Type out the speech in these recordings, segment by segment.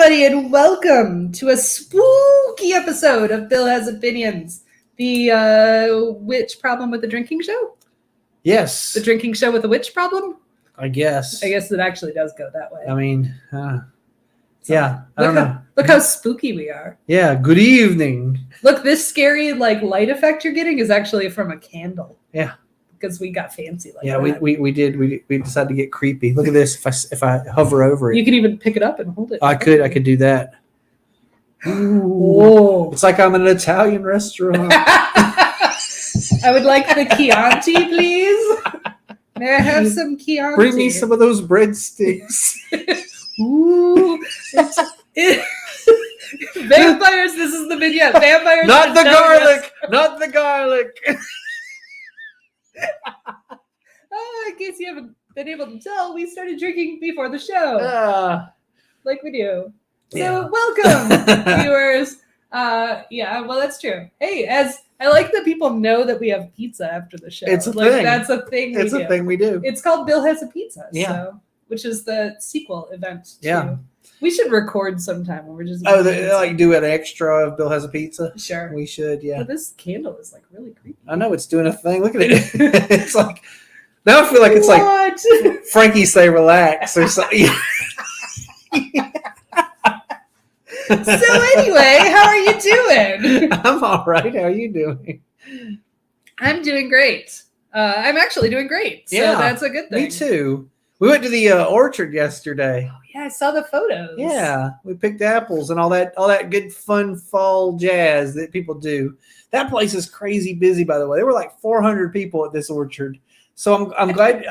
everybody, and welcome to a spooky episode of Bill Has Opinions, the witch problem with the drinking show? Yes. The drinking show with the witch problem? I guess. I guess it actually does go that way. I mean, yeah, I don't know. Look how spooky we are. Yeah, good evening. Look, this scary light effect you're getting is actually from a candle. Yeah. Because we got fancy like yeah, that. we decided to get creepy. Look at this. If I hover over it. You can even pick it up and hold it. I could do that. Ooh. Whoa. It's like I'm in an Italian restaurant. I would like the Chianti, please. May I have some Chianti? Bring me some of those breadsticks. Ooh. Vampires, this is the vignette. Vampires. Not the garlic. Not the garlic. Oh, in case you haven't been able to tell, we started drinking before the show. Like we do. So welcome, viewers. Yeah, well, that's true. Hey, as I like that people know that we have pizza after the show. It's a thing. That's a thing. It's a thing we do. It's called Bill Has a Pizza. Yeah. So, which is the sequel event. Yeah. We should record sometime when we're just. They like do an extra of Bill Has a Pizza. Sure. We should. Yeah. But this candle is like really creepy. I know it's doing a thing. Look at it. It's like now I feel like it's like Frankie say relax or something. So anyway, how are you doing? I'm all right. How are you doing? I'm doing great. I'm actually doing great. So that's a good thing. Me too. We went to the orchard yesterday. Oh yeah, I saw the photos. Yeah, we picked apples and all that good fun fall jazz that people do. That place is crazy busy, by the way. There were like 400 people at this orchard. So I'm glad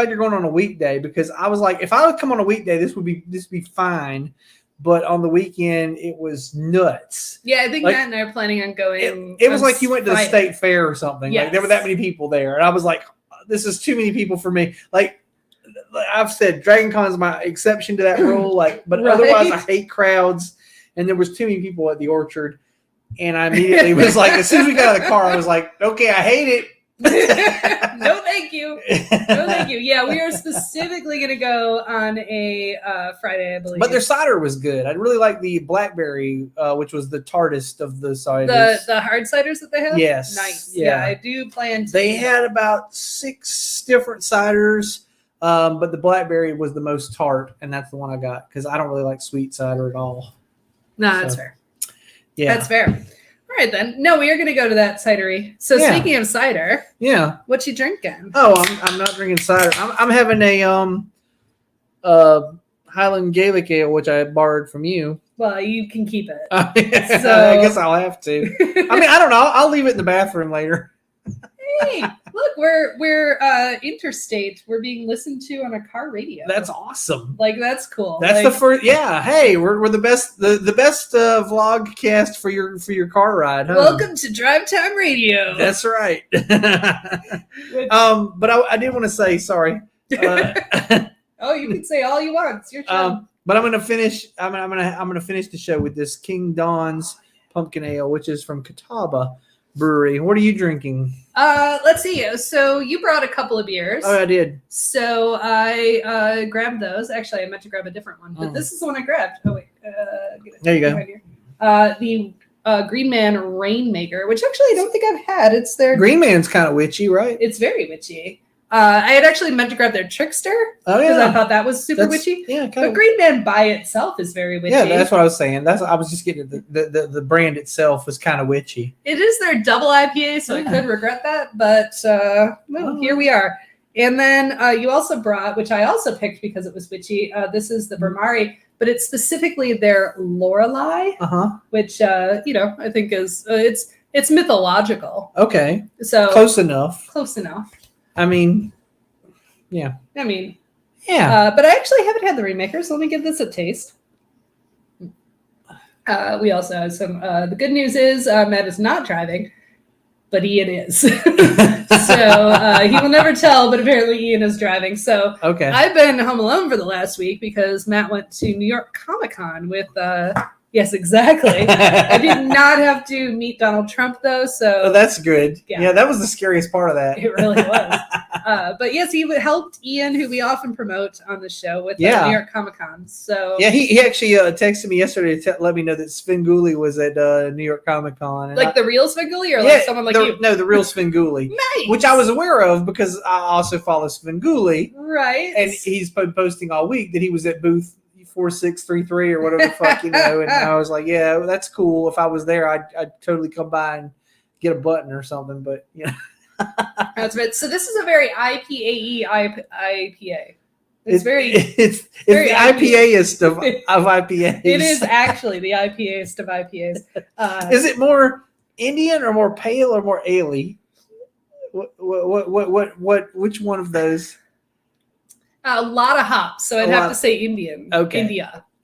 you're going on a weekday, because I was like, if I would come on a weekday, this would be fine. But on the weekend, it was nuts. Yeah, I think like, Matt and I are planning on going. It was like you went to the state fair or something. Yes. Like there were that many people there, and I was like, this is too many people for me. Like I've said, Dragon Con is my exception to that rule. But right. Otherwise, I hate crowds, and there was too many people at the orchard. And I immediately was like, as soon as we got out of the car, I was like, okay, I hate it. No, thank you. No, thank you. Yeah, we are specifically going to go on a Friday, I believe. But their cider was good. I really like the blackberry, which was the tartest of the ciders. The hard ciders that they have? Yes. Nice. Yeah, I do plan to. They had about 6 different ciders, but the blackberry was the most tart, and that's the one I got because I don't really like sweet cider at all. No, that's fair. Yeah. That's fair. All right, then. No, we are going to go to that cidery. So speaking of cider, what you drinking? Oh, I'm not drinking cider. I'm having a Highland Gaelic ale, which I borrowed from you. Well, you can keep it. So I guess I'll have to. I mean, I don't know. I'll leave it in the bathroom later. Hey, look, we're interstate. We're being listened to on a car radio. That's awesome. That's cool. That's the first. Yeah. Hey, we're the best. The best vlog cast for your car ride. Huh? Welcome to Drive Time Radio. That's right. But I did want to say sorry. Oh, you can say all you want. It's your show. But I'm gonna finish. I'm gonna finish the show with this King Don's pumpkin ale, which is from Catawba Brewery. What are you drinking? Let's see. So you brought a couple of beers. Oh, I did. So I grabbed those. Actually, I meant to grab a different one, but this is the one I grabbed. Oh wait, there you go. Right here. The Green Man Rainmaker, which actually I don't think I've had. It's their Green Man's kind of witchy, right? It's very witchy. I had actually meant to grab their Trickster because I thought that was super witchy. Yeah, but Green Man by itself is very witchy. Yeah, that's what I was saying. I was just getting the brand itself was kind of witchy. It is their double IPA, so I could regret that, but here we are. And then you also brought, which I also picked because it was witchy. This is the Vermari, but it's specifically their Lorelei, which I think is it's mythological. Okay, so close enough. Close enough. I mean, yeah. But I actually haven't had the Rainmaker, so let me give this a taste. We also have some. The good news is Matt is not driving, but Ian is. So he will never tell, but apparently Ian is driving. So I've been home alone for the last week because Matt went to New York Comic Con with Yes, exactly. I did not have to meet Donald Trump though, so Oh, that's good. Yeah. Yeah, that was the scariest part of that. it really was. But yes, he helped Ian, who we often promote on the show, with Yeah. New York Comic Con. So Yeah, he actually texted me yesterday to let me know that Svengoolie was at New York Comic Con. like the real Svengoolie, or like someone like you? No, the real Svengoolie, Nice. which I was aware of because I also follow Svengoolie, right, and he's been posting all week that he was at booth 4633 or whatever the fuck, and I was like, yeah, that's cool. If I was there, I'd totally come by and get a button or something. But That's right. So this is a very IPAE IPA. It's very it's very the IPA-ist of IPAs. It is actually the IPAist of IPAs. Is it more Indian or more pale or more ale-y? Which one of those? A lot of hops, so I'd have to say Indian. Okay.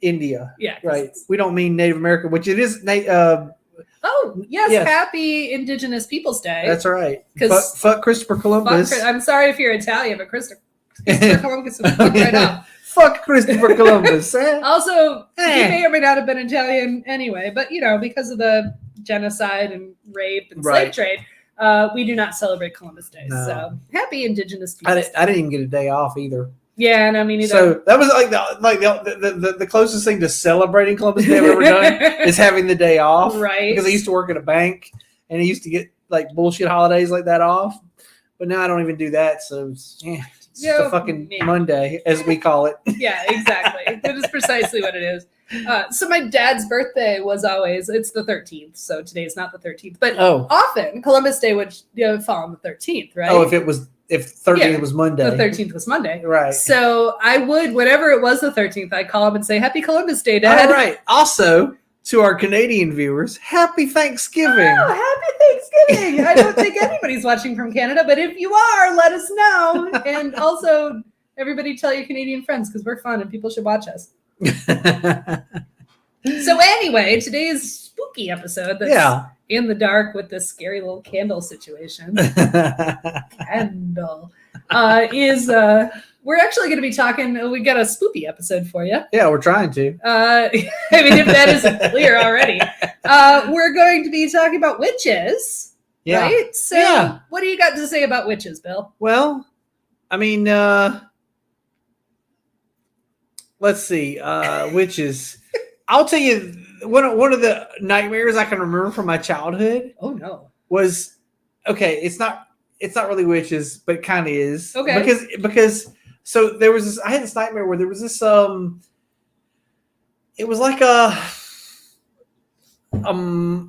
India. Yeah. Right. We don't mean Native American, which it is. Oh yes, Yes. Happy Indigenous Peoples Day. That's right. 'Cause- Fuck Christopher Columbus. I'm sorry if you're Italian, but Christopher Columbus would fuck right up. Fuck Christopher Columbus. Eh? Also, he Eh. may or may not have been Italian anyway, but because of the genocide and rape and slave Right. trade, we do not celebrate Columbus Day. No. So happy Indigenous I Peoples. didn't even get a day off either. Yeah, and I mean, So that was like the closest thing to celebrating Columbus Day I've ever done is having the day off. right? Because I used to work at a bank and I used to get like bullshit holidays like that off. But now I don't even do that. So it's Yeah, the fucking man. Monday, as we call it. Yeah, exactly. That is precisely what it is. So my dad's birthday was always, it's the 13th. So today is not the 13th, but Oh. often Columbus Day would fall on the 13th, right? Oh, if 13th Yeah, was Monday. the 13th was Monday. Right. So I would, whenever it was the 13th, I'd call him and say, Happy Columbus Day, Dad. All right. Also, to our Canadian viewers, happy Thanksgiving. Oh, happy Thanksgiving. I don't think anybody's watching from Canada, but if you are, let us know. And also, everybody tell your Canadian friends because we're fun and people should watch us. So anyway, today's spooky episode that's in the dark with this scary little candle situation. Candle is we're actually going to be talking. We got a spoopy episode for you. Yeah, we're trying to. I mean, if that isn't clear already, we're going to be talking about witches. Yeah. Right. So, Yeah. what do you got to say about witches, Bill? Well, I mean, let's see. Witches. I'll tell you, one of the nightmares I can remember from my childhood Oh no. was, okay, it's not really witches, but it kind of is. Okay. Because so there was this, I had this nightmare where there was this it was like a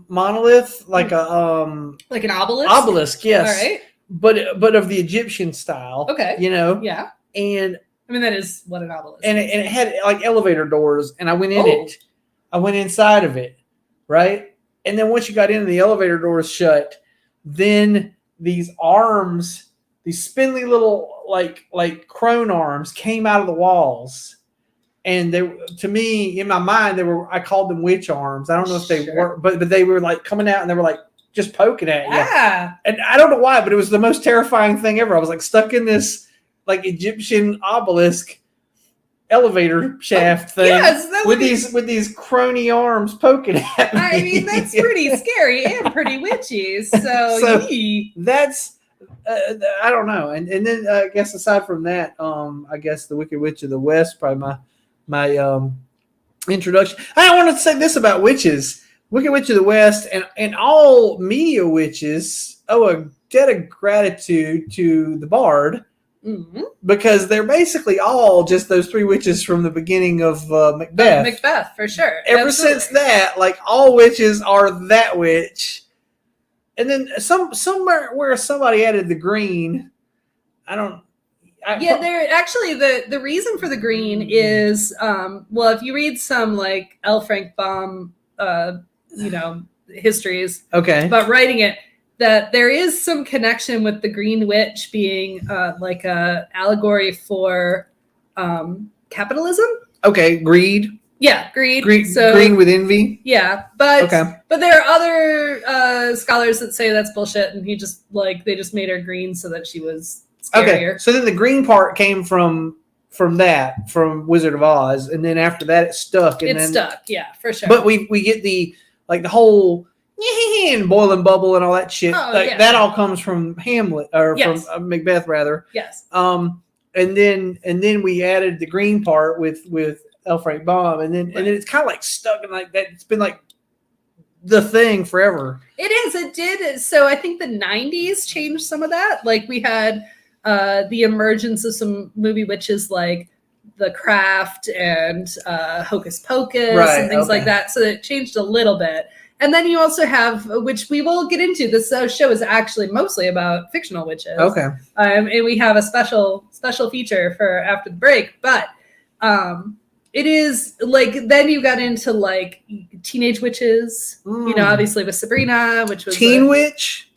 monolith, like like an obelisk. obelisk, yes. All right. But of the Egyptian style. Okay. Yeah. Yeah. And I mean, that is what an obelisk. and is. it had like elevator doors, and I went in Oh. it. I went inside of it, right? And then once you got in, the elevator doors shut. Then these arms, these spindly little like crone arms, came out of the walls, and they, to me, in my mind, I called them witch arms. I don't know if they Sure. were, but they were like coming out, and they were like just poking at you. Ah. And I don't know why, but it was the most terrifying thing ever. I was like stuck in this like Egyptian obelisk elevator shaft thing Yes, that would with these crony arms poking at me. I mean, that's pretty scary and pretty witchy. So, So- yee. That's I don't know. And then I guess aside from that, I guess the Wicked Witch of the West, probably my introduction. I want to say this about witches. Wicked Witch of the West and all media witches owe a debt of gratitude to the Bard. Mhm. Because they're basically all just those three witches from the beginning of Macbeth. Macbeth, for sure. Ever Absolutely. since that, like all witches are that witch. And then somewhere where somebody added the green, Yeah, they're actually the reason for the green is well, if you read some like L. Frank Baum histories okay. about writing it, that there is some connection with the Green Witch being like a allegory for capitalism. Okay, greed. Yeah, greed. Green, So green with envy. yeah, but Okay. but there are other scholars that say that's bullshit, and they just made her green so that she was scarier. Okay. So then the green part came from from Wizard of Oz, and then after that it stuck. And It stuck, yeah, for sure. But we get the whole and boiling bubble and all that shit. Oh, like yeah. that all comes from Hamlet or Yes. from Macbeth rather. Yes. And then we added the green part with L. Frank Baum, and then it's kind of like stuck in like that. It's been like the thing forever. It is. It did. So I think the 90s changed some of that. Like we had the emergence of some movie witches like The Craft and Hocus Pocus and things like that. So it changed a little bit. And then you also have, which we will get into, this show is actually mostly about fictional witches. Okay. And we have a special feature for after the break. But it is like, then you got into like teenage witches, you know, obviously with Sabrina, which was Teen Witch,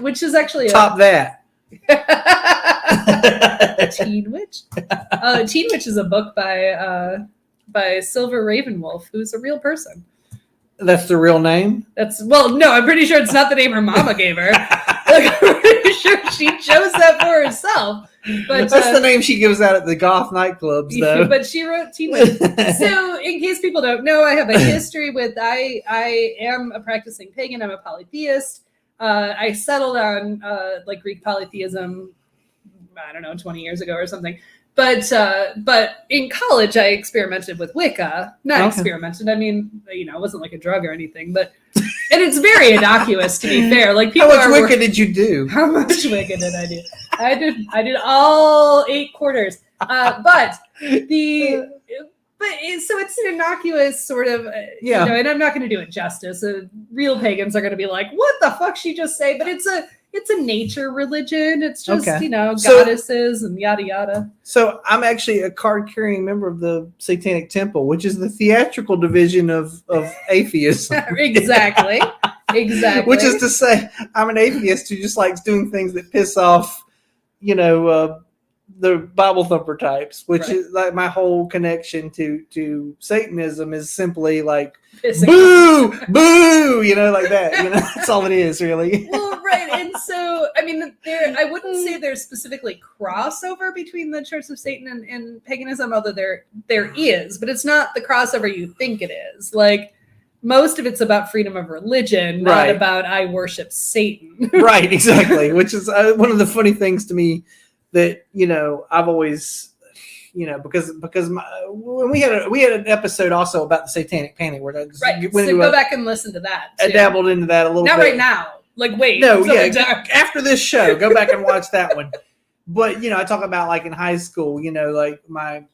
which is actually top that. Teen Witch. Teen Witch is a book by Silver Ravenwolf, who's a real person. That's the real name? No, I'm pretty sure it's not the name her mama gave her. Like, I'm pretty sure she chose that for herself. But that's the name she gives out at the goth nightclubs, though. But she wrote Teen Witch. So, in case people don't know, I have a history with. I am a practicing pagan. I'm a polytheist. I settled on like Greek polytheism, I don't know, 20 years ago or something. But in college, I experimented with Wicca. Experimented. I mean, you know, it wasn't like a drug or anything. But and it's very innocuous, to be fair. Like people. How much Wicca did you do? How much Wicca did I do? I did all 8 quarters. So it's an innocuous sort of, you know, and I'm not going to do it justice. Real pagans are going to be like, what the fuck she just say? But it's a nature religion. It's just, you know, goddesses and yada, yada. So I'm actually a card-carrying member of the Satanic Temple, which is the theatrical division of atheism. Exactly. Which is to say, I'm an atheist who just likes doing things that piss off, you know, the Bible thumper types, which is like my whole connection to Satanism is simply like, boo, boo, you know, like that. You know, that's all it is, really. Well, right. And so, I mean, I wouldn't say there's specifically crossover between the Church of Satan and paganism, although there is, but it's not the crossover you think it is. Like, most of it's about freedom of religion, not about I worship Satan. Right, exactly. Which is one of the funny things to me that, you know, I've always, you know, because when we had an episode also about the Satanic Panic where go back and listen to that. I dabbled into that a little bit. Not right now. Like, wait. No, after this show, go back and watch that one. But, you know, I talk about like in high school, you know, like my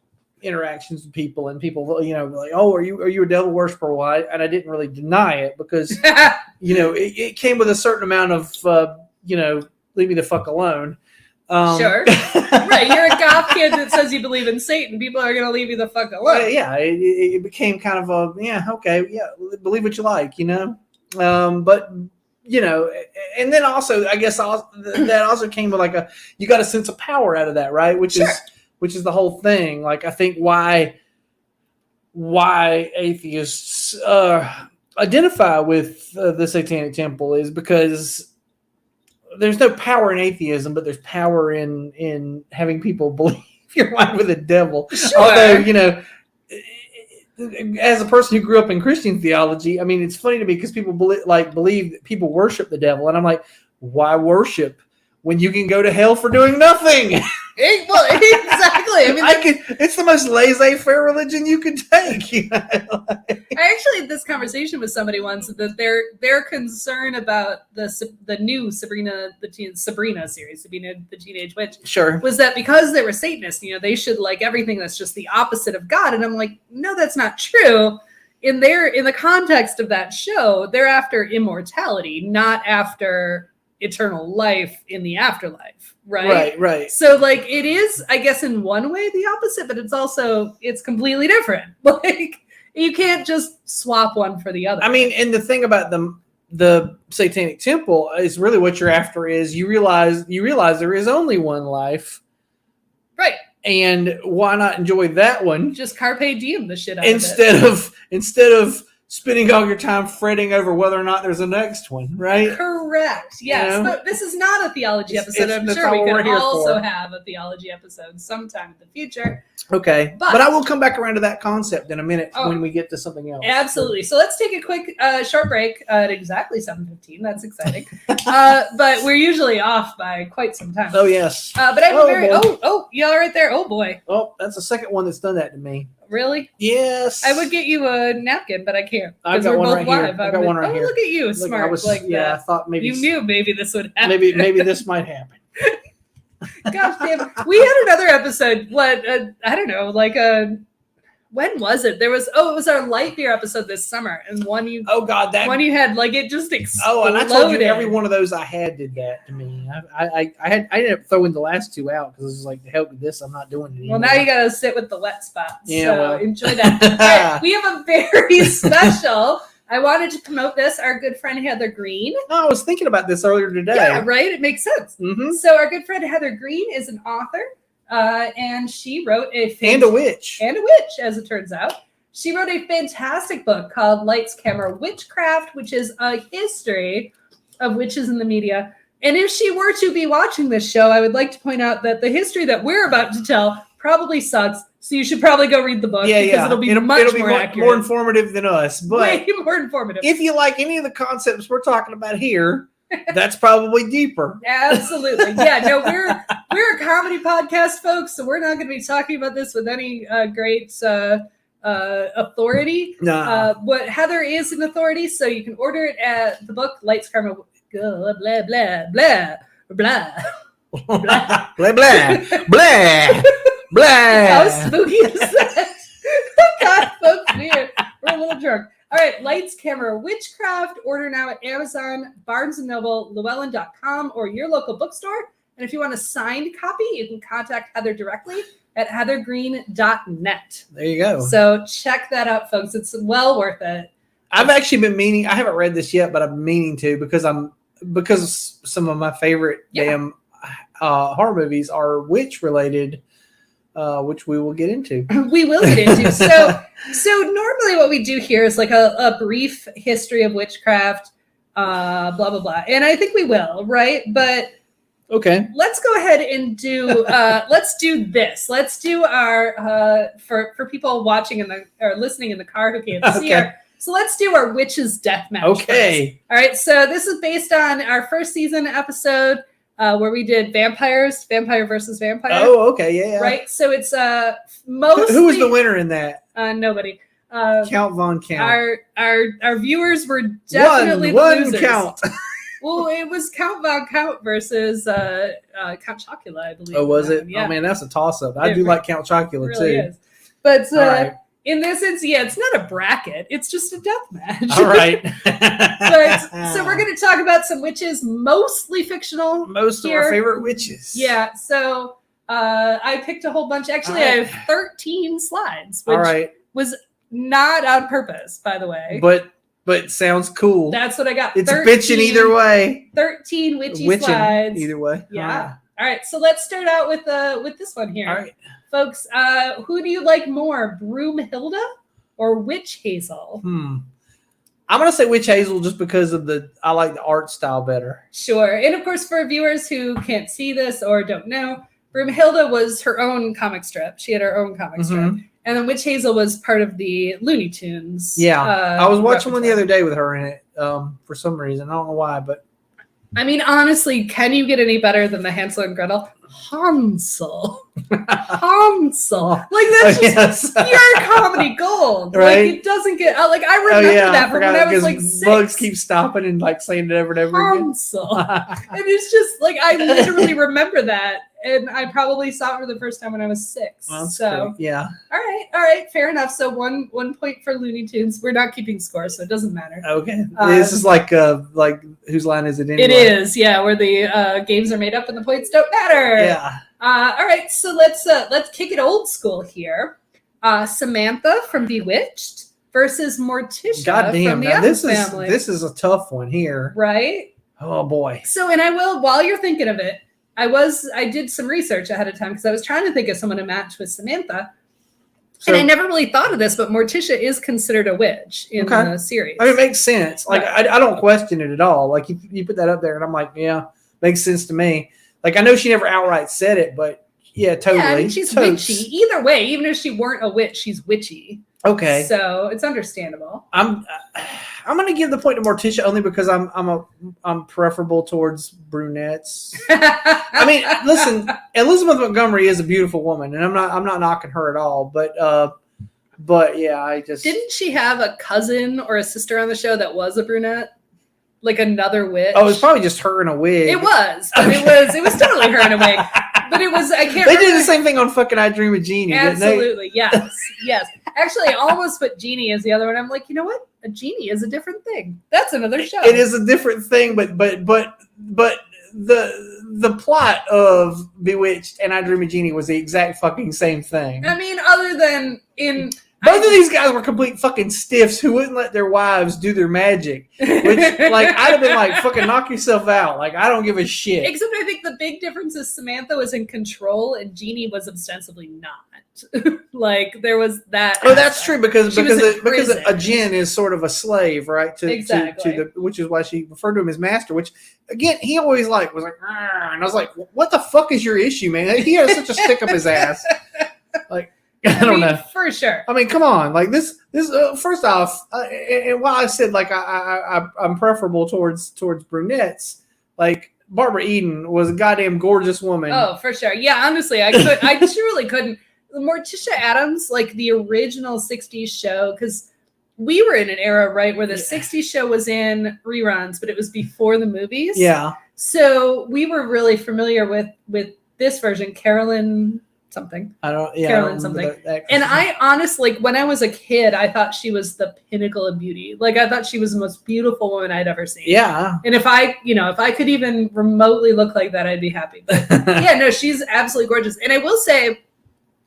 interactions with people and people, you know, like, oh, are you a devil worshiper? Well, and I didn't really deny it because, you know, it came with a certain amount of, you know, leave me the fuck alone. Sure. Right. You're a goth kid that says you believe in Satan. People are going to leave you the fuck alone. It became kind of believe what you like, you know? But, you know, and then also, I guess that also came with like you got a sense of power out of that, right? Which is the whole thing. Like, I think why atheists identify with the Satanic Temple is because there's no power in atheism, but there's power in having people believe you're aligned with the devil. Sure. Although, you know, as a person who grew up in Christian theology, I mean, it's funny to me because people believe that people worship the devil, and I'm like, why worship when you can go to hell for doing nothing? Well, exactly. I mean, it's the most laissez-faire religion you could take. You know? I actually had this conversation with somebody once that their concern about the new Sabrina series, Sabrina the Teenage Witch, was that because they were Satanists, you know, they should like everything that's just the opposite of God. And I'm like, no, that's not true. In the context of that show, they're after immortality, not after eternal life in the afterlife, right? So like it is, I guess, in one way the opposite, but it's completely different. Like you can't just swap one for the other. I mean, and the thing about the Satanic Temple is really what you're after is you realize there is only one life, right? And why not enjoy that one? Just carpe diem the shit out instead of spending all your time fretting over whether or not there's a next one, right? Correct. Correct. Yes, You know? but this is not a theology It's- episode. it's- I'm that's sure not we what we're could here also for. have a theology episode sometime in the future. Okay, But- but I will come back around to that concept in a minute Oh. when we get to something else. Absolutely. So let's take a quick short break at exactly 7:15. That's exciting. But we're usually off by quite some time. Oh yes. But I have Oh, a very boy. y'all right there. Oh boy, Oh, that's the second one that's done that to me. really? Yes. I would get you a napkin, but I can't I've because got we're one both right here. live. I've got one right oh, here. look at you, Look, smart I was, like yeah, I that. thought maybe You knew maybe this would happen. maybe this might happen. Gosh damn. We had another episode. I don't know. When was it? It was our light beer episode this summer, and one you Oh God, that had it just exploded. Oh, and I told you every one of those I had did that to me. I ended up throwing the last two out because it was like, the hell with this, I'm not doing it anymore. Well, now you gotta sit with the wet spots. Yeah, so well. enjoy that. All right, we have a very special. I wanted to promote this. Our good friend Heather Green. No, I was thinking about this earlier today. Yeah, right. It makes sense. Mm-hmm. So our good friend Heather Green is an author, and she wrote And a witch. and a witch, as it turns out. She wrote a fantastic book called Lights, Camera, Witchcraft, which is a history of witches in the media. And if she were to be watching this show, I would like to point out that the history that we're about to tell probably sucks. So you should probably go read the book because it'll be much more accurate. more informative than us. But way more informative. if you like any of the concepts we're talking about here, that's probably deeper. Absolutely. Yeah, no, we're a comedy podcast, folks, so we're not going to be talking about this with any great authority. No. But Heather is an authority, so you can order it at the book Lights, Camera, blah, blah, blah, blah, blah. blah blah blah blah. How spooky is that? God, folks, we're a little drunk. All right, Lights, Camera, Witchcraft. Order now at Amazon, Barnes & Noble, Llewellyn.com, or your local bookstore. And if you want a signed copy, you can contact Heather directly at heathergreen.net. There you go. So check that out, folks. It's well worth it. I've actually been meaning. I haven't read this yet, but I'm meaning to because some of my favorite damn horror movies are witch related, which we will get into. We will get into. So normally what we do here is like a brief history of witchcraft, blah, blah, blah. And I think we will, right? But Okay. let's go ahead and do let's do this. Let's do our for people watching or listening in the car who can't see Okay. her. So let's do our witches death match. Okay. First. All right. So this is based on our first season episode where we did vampire versus vampire. Oh, okay. Yeah. Right. So it's mostly Who was the winner in that? nobody. Count Von Count. Our viewers were definitely the one losers. count. Well, it was Count Von Count versus Count Chocula, I believe. Oh, was it? Yeah. Oh man, that's a toss up. I It do like Count Chocula It really too. is. But All right. in this instance, it's not a bracket. It's just a death match. All right. But, so we're going to talk about some witches, mostly fictional. Most of here. our favorite witches. Yeah. So I picked a whole bunch. Actually, All right. I have 13 slides, which All right. was not on purpose, by the way. But sounds cool. That's what I got. It's bitching either way. 13 witchy Witching slides. either way. Yeah. All right. So let's start out with this one here. All right. Folks, who do you like more, Broomhilda or Witch Hazel? I'm gonna say Witch Hazel just because of I like the art style better. Sure. And of course, for viewers who can't see this or don't know, Broomhilda was her own comic strip. She had her own comic strip. And then Witch Hazel was part of the Looney Tunes. Yeah. I was watching one the repertoire. other day with her in it for some reason. I don't know why, but I mean, honestly, can you get any better than the Hansel and Gretel? Hansel. Hansel. Like, that's just pure comedy gold. Right? Like, it doesn't get, I remember that from when I was like 6. Bugs keep stopping and like saying it over and over again. Hansel. And it's just like, I literally remember that. And I probably saw it for the first time when I was 6. Well, so, great. Yeah. all right, fair enough. So one point for Looney Tunes. We're not keeping score, so it doesn't matter. Okay. This is like whose line is it anyway? It is, yeah, where the games are made up and the points don't matter. Yeah. All right, so let's kick it old school here. Samantha from Bewitched versus Morticia God damn. from the Now Addams Family. this is a tough one here. Right? Oh boy. So, and I will, while you're thinking of it, I did some research ahead of time because I was trying to think of someone to match with Samantha. So and I never really thought of this, but Morticia is considered a witch in Okay. the series. I mean, it makes sense. Like, Right. I don't question it at all. Like, you put that up there, and I'm like, yeah, makes sense to me. Like, I know she never outright said it, but yeah, totally. Yeah, I mean, she's Totes. witchy. Either way, even if she weren't a witch, she's witchy. Okay. So it's understandable. I'm going to give the point to Morticia only because I'm preferable towards brunettes. I mean, listen, Elizabeth Montgomery is a beautiful woman, and I'm not knocking her at all. But yeah, I just Didn't she have a cousin or a sister on the show that was a brunette? Like another witch? Oh, it was probably just her in a wig. It was, but Okay. it was totally her in a wig. But it was, I can't They remember. did the same thing on fucking I Dream of Jeannie, didn't they? Absolutely, yes, yes. Actually, I almost put Genie as the other one. I'm like, you know what? A genie is a different thing. That's another show. It is a different thing, but the plot of Bewitched and I Dream of Jeannie was the exact fucking same thing. I mean, other than in Both of these guys were complete fucking stiffs who wouldn't let their wives do their magic. Which, like, I'd have been like, fucking knock yourself out. Like, I don't give a shit. Except I think the big difference is Samantha was in control and Jeannie was ostensibly not. Like there was that. Oh, that's true because She was in because prison. a djinn is sort of a slave, right? Exactly. To the, which is why she referred to him as master. Which again, he always was like, "Arr," and I was like, what the fuck is your issue, man? He has such a stick up his ass. Like, I don't know. For sure. I mean, come on. Like this first off, and while I said like I'm preferable towards brunettes, like Barbara Eden was a goddamn gorgeous woman. Oh, for sure. Yeah, honestly, I truly couldn't. Morticia Adams, like the original 60s show, because we were in an era, right, where the 60s show was in reruns, but it was before the movies. Yeah. So we were really familiar with this version, Carolyn something. Carolyn something. And I honestly, like, when I was a kid, I thought she was the pinnacle of beauty. Like, I thought she was the most beautiful woman I'd ever seen. Yeah. And if I could even remotely look like that, I'd be happy. But yeah, no, she's absolutely gorgeous. And I will say,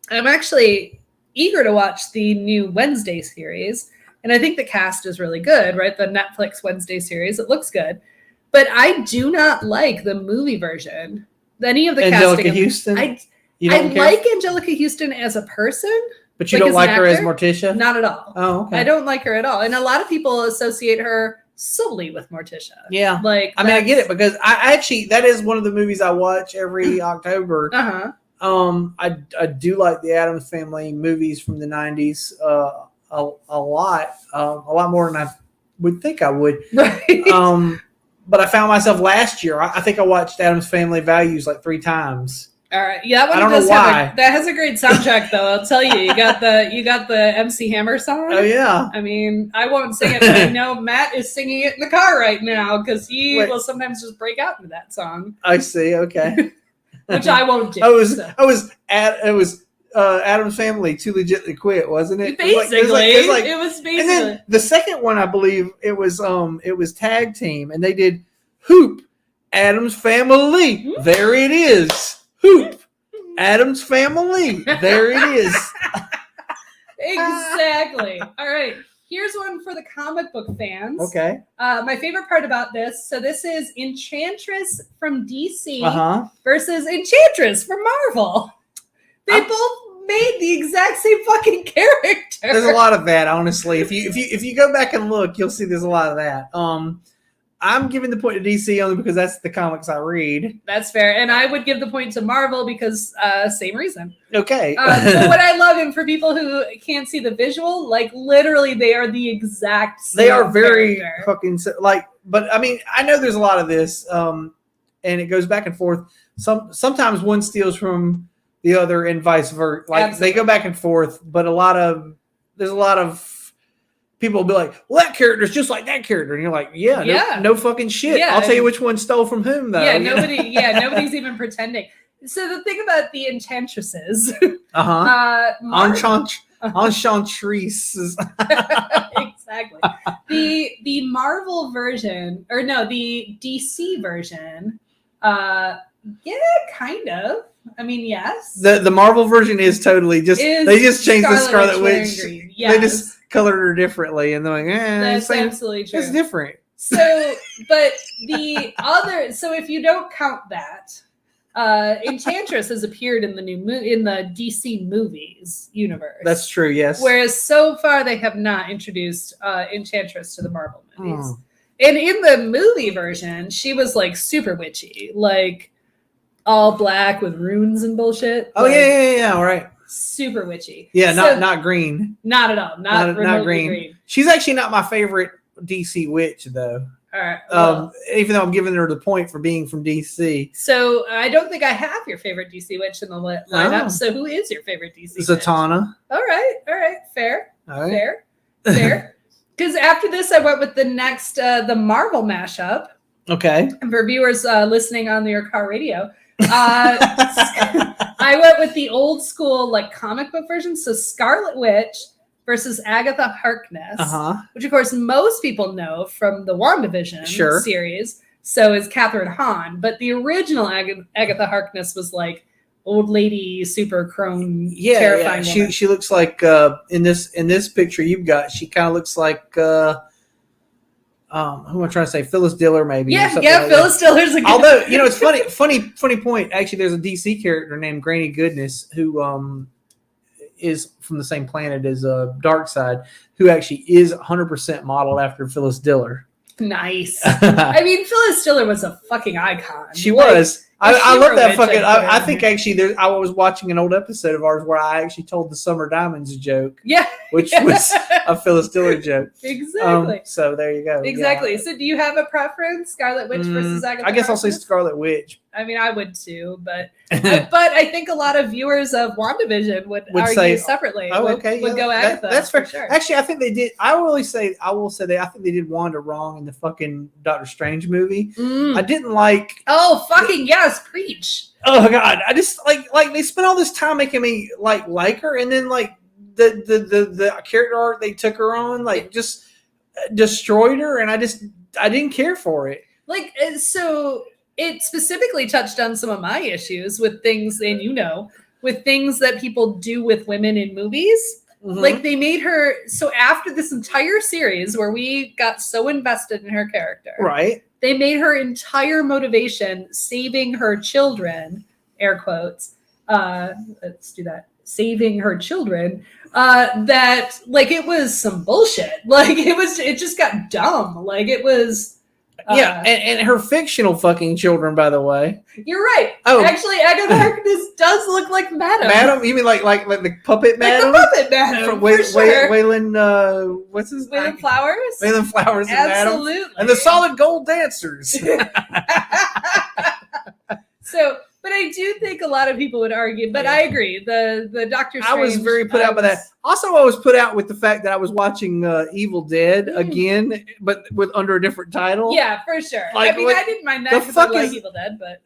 I'm actually eager to watch the new Wednesday series. And I think the cast is really good, right? The Netflix Wednesday series. It looks good. But I do not like the movie version. Any of the Angelica casting. Houston? I care? like Angelica Houston as a person. But you like don't as like an her as actor? Morticia? Not at all. Oh, okay. I don't like her at all. And a lot of people associate her solely with Morticia. Yeah. Like, I mean, I get it because I actually, that is one of the movies I watch every October. Uh-huh. I do like the Addams Family movies from the 90s a lot more than I would think I would. Right. But I found myself last year, I think I watched Addams Family Values like 3 times. All right. Yeah, that one I don't know does why. that has a great soundtrack though. I'll tell you. You got the MC Hammer song. Oh, yeah. I mean, I won't sing it, but I know Matt is singing it in the car right now because he Wait. will sometimes just break out into that song, I see. Okay. which I won't do. It was Addams Family Too Legitly Quit, wasn't it? Basically, it was basically. And then the second one, I believe it was Tag Team, and they did Hoop Addams Family. There it is. Hoop Addams Family. There it is. Exactly. All right. Here's one for the comic book fans. Okay. My favorite part about this. So this is Enchantress from DC Uh-huh. versus Enchantress from Marvel. They both made the exact same fucking character. There's a lot of that, honestly. If you go back and look, you'll see there's a lot of that. I'm giving the point to DC only because that's the comics I read. That's fair. And I would give the point to Marvel because same reason. Okay. But what I love, and for people who can't see the visual, like literally they are the exact same They are very character. fucking like, but I mean, I know there's a lot of this, and it goes back and forth. Sometimes one steals from the other and vice versa. Like Absolutely. they go back and forth, but there's a lot of people will be like, well, that character is just like that character. And you're like, Yeah. no fucking shit. Yeah. I'll tell you which one stole from whom though. Yeah, nobody's even pretending. So the thing about the Enchantresses, Uh-huh. Marvel- Enchantress. exactly. The Marvel version, or no, the DC version, yeah, kind of. I mean, yes. The Marvel version is totally just they just changed the Scarlet Witch. Green. They just colored her differently, and they're like, That's absolutely true. it's different. So, but the other, so if you don't count that, Enchantress has appeared in the in the DC movies universe. That's true. Yes. Whereas so far they have not introduced Enchantress to the Marvel movies. Oh. And in the movie version, she was like super witchy, like all black with runes and bullshit. Oh like, yeah. All right. super witchy. Yeah, So- not green. Not at all. Not remotely green. green. She's actually not my favorite DC witch though. All right. Well, Even though I'm giving her the point for being from DC. so I don't think I have your favorite DC witch in the lineup. Oh. So who is your favorite DC witch? Zatanna. All right. Fair. All right. Fair. Because after this, I went with the next, the Marvel mashup. Okay. And for viewers listening on your car radio, I went with the old school like comic book version. So Scarlet Witch versus Agatha Harkness, which of course most people know from the WandaVision series. So is Catherine Hahn, but the original Agatha Harkness was like old lady, super crone, terrifying. Yeah. She looks like in this picture you've got. She kind of looks like who am I trying to say? Phyllis Diller, maybe. Yeah, like Phyllis Diller's a good Although, it's funny point. Actually, there's a DC character named Granny Goodness who is from the same planet as Darkseid, who actually is 100% modeled after Phyllis Diller. Nice. I mean, Phyllis Diller was a fucking icon. She was. I love that fucking. I think there. actually, I was watching an old episode of ours where I actually told the Summer Diamonds joke. Yeah. Which was a Phyllis Diller joke. Exactly. So there you go. Exactly. Yeah. So do you have a preference, Scarlet Witch versus Agatha? I guess I'll say Harkness? Scarlet Witch. I mean, I would too, but I think a lot of viewers of WandaVision would argue say, separately. Oh, would, okay. Would go Agatha. That's fair. For sure. Actually, I think they did. I will say that I think they did Wanda wrong in the fucking Doctor Strange movie. I didn't like. Oh, fucking yes, preach. Oh God, I just like they spent all this time making me like her, and then like the character arc they took her on just destroyed her, and I didn't care for it. Like, so it specifically touched on some of my issues with things, and with things that people do with women in movies. Mm-hmm. Like they made her, so after this entire series where we got so invested in her character, right? They made her entire motivation saving her children, air quotes. Let's do that. Saving her children. That like it was some bullshit. Like it just got dumb. Like it was. And her fictional fucking children, by the way. You're right. Oh, actually, Agatha Harkness does look like Madam. Madam, you mean like the puppet Madam? Like the puppet Madam. For sure. Waylon, what's his name? Waylon Flowers. Waylon Flowers and Absolutely. Madam, and the Solid Gold Dancers. So, but I do think a lot of people would argue. But I agree. The Doctor Strange. I was very put out by that. Also, I was put out with the fact that I was watching Evil Dead again, but under a different title. Yeah, for sure. Like, I mean, I didn't mind that because I like Evil Dead, but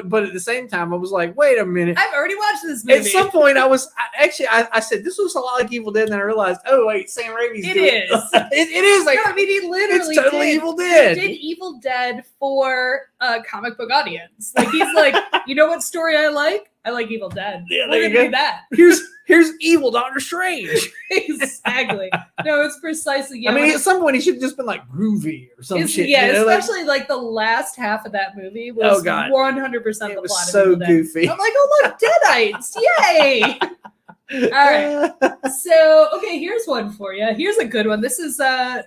but at the same time, I was like, wait a minute. I've already watched this movie. At some point, I said this looks a lot like Evil Dead, and then I realized, oh wait, Sam Raimi's doing it. It is like, no, I mean, he literally it's totally Evil Dead. He did Evil Dead for a comic book audience. Like he's like, you know what story I like? I like Evil Dead. Yeah, there you go. That. Here's evil Doctor Strange. Exactly. No, it's precisely. Yeah, I mean, at some point he should have just been like groovy or some shit. Yeah, especially like the last half of that movie was 100% the plot. So goofy. I'm like, oh look, Deadites! Yay! All right. So okay, here's one for you. Here's a good one. This one.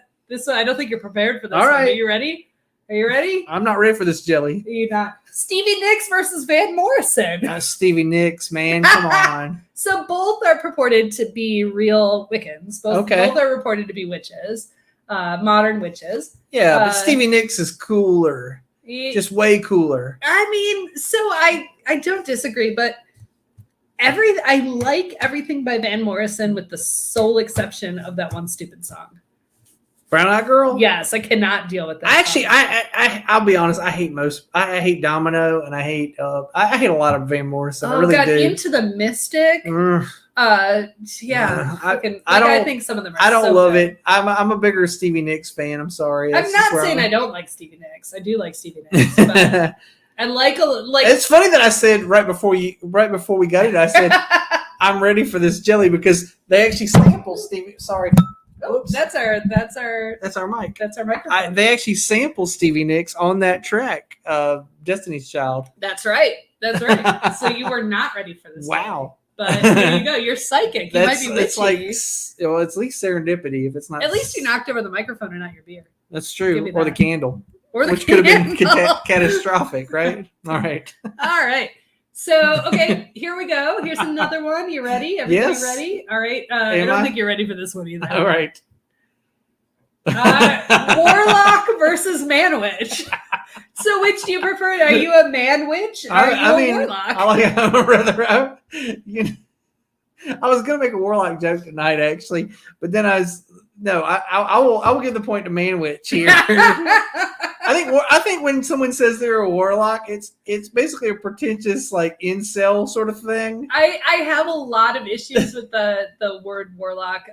I don't think you're prepared for this. All right. One. Are you ready? Are you ready? I'm not ready for this jelly. You're not. Stevie Nicks versus Van Morrison. Stevie Nicks, man, come on. So both are purported to be real Wiccans. Both are reported to be witches, modern witches. Yeah, but Stevie Nicks is cooler. Just way cooler. I mean, so I don't disagree, but I like everything by Van Morrison with the sole exception of that one stupid song. Brown Eyed Girl? Yes, I cannot deal with that. I'll be honest. I hate Domino, and I hate a lot of Van Morrison. I really do. Into the Mystic. I think some of them. I don't love it. I'm a bigger Stevie Nicks fan. I'm sorry. I'm not saying I don't like Stevie Nicks. I do like Stevie Nicks. But I like. It's funny that I said right before we got it. I said I'm ready for this jelly because they actually sample Stevie. Sorry. Oh, Whoops. that's our That's our mic. microphone. They actually sampled Stevie Nicks on that track, Destiny's Child. That's right. So you were not ready for this. Wow. But there you go. You're psychic. You might be witchy. It's like, well, it's at least serendipity if it's not. At least you knocked over the microphone and not your beer. That's Give true. me Or the that. candle, Or the which could have been candle. catastrophic, right? All right. All right. So, okay, here we go. Here's another one. You ready? Everybody Yes. ready? All right. I Am don't I? think you're ready for this one either. All right. Warlock versus man witch. So, which do you prefer? Are you a man witch? Or are you a warlock? I was gonna make a warlock joke tonight, actually, but then I will give the point to man witch here. I think when someone says they're a warlock, it's basically a pretentious like incel sort of thing. I have a lot of issues with the word warlock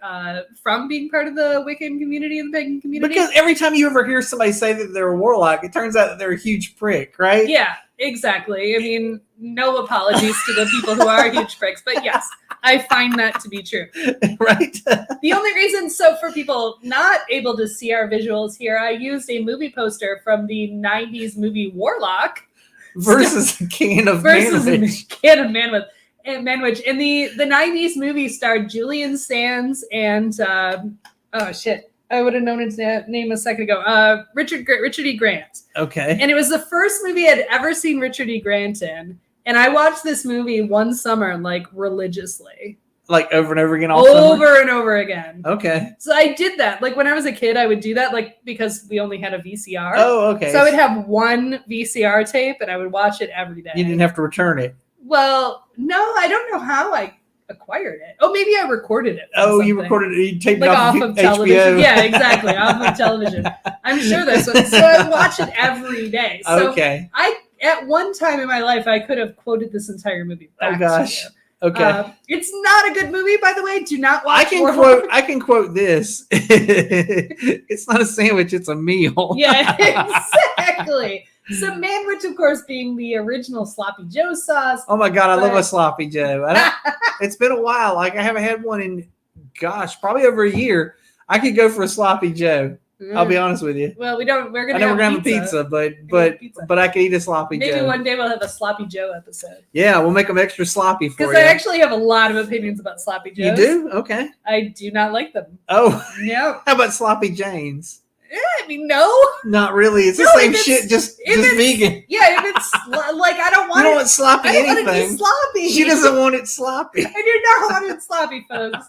from being part of the Wiccan community and the pagan community. Because every time you ever hear somebody say that they're a warlock, it turns out that they're a huge prick, right? Yeah, exactly. I mean, no apologies to the people who are huge pricks, but yes, I find that to be true. Right. The only reason, so for people not able to see our visuals here, I used a movie poster from the 90s movie Warlock Versus a can of versus Manwich. a can of Manwich. And the 90s movie starred Julian Sands and, oh shit, I would have known his name a second ago, Richard E. Grant. Okay. And it was the first movie I'd ever seen Richard E. Grant in. And I watched this movie one summer, like religiously. Like over and over again all summer? Over and over again. Okay. So I did that. Like when I was a kid, I would do that, like because we only had a VCR. Oh, okay. So I would have one VCR tape and I would watch it every day. You didn't have to return it. Well, no, I don't know how I acquired it. Oh, maybe I recorded it. from Oh, you something. recorded it. You taped Like it off off of HBO. television. Yeah, exactly. Off of television. I'm sure that's what. So I watch it every day. So Okay. at one time in my life, I could have quoted this entire movie. Oh Back gosh. To you. Okay. It's not a good movie, by the way. Do not watch. I can quote this. It's not a sandwich, it's a meal. Yeah, exactly. So Manwich, of course, being the original Sloppy Joe sauce. Oh my god, I love But- a sloppy Joe. It's been a while. Like I haven't had one in probably over a year. I could go for a sloppy Joe. I'll be honest with you. Well, we don't. We're I gonna. know have we're gonna have a pizza, but pizza. I could eat a sloppy Maybe Joe. one day we'll have a Sloppy Joe episode. Yeah, we'll make them extra sloppy for Because you. I actually have a lot of opinions about Sloppy Joes. You do? Okay. I do not like them. Oh, No. how about sloppy Janes? I mean, no. Not really. It's the No, same if it's- shit, just if it's- vegan. Yeah, if it's like I don't You want don't it. want sloppy I don't want it to be anything. sloppy. She doesn't want it sloppy. I do not want it sloppy, folks.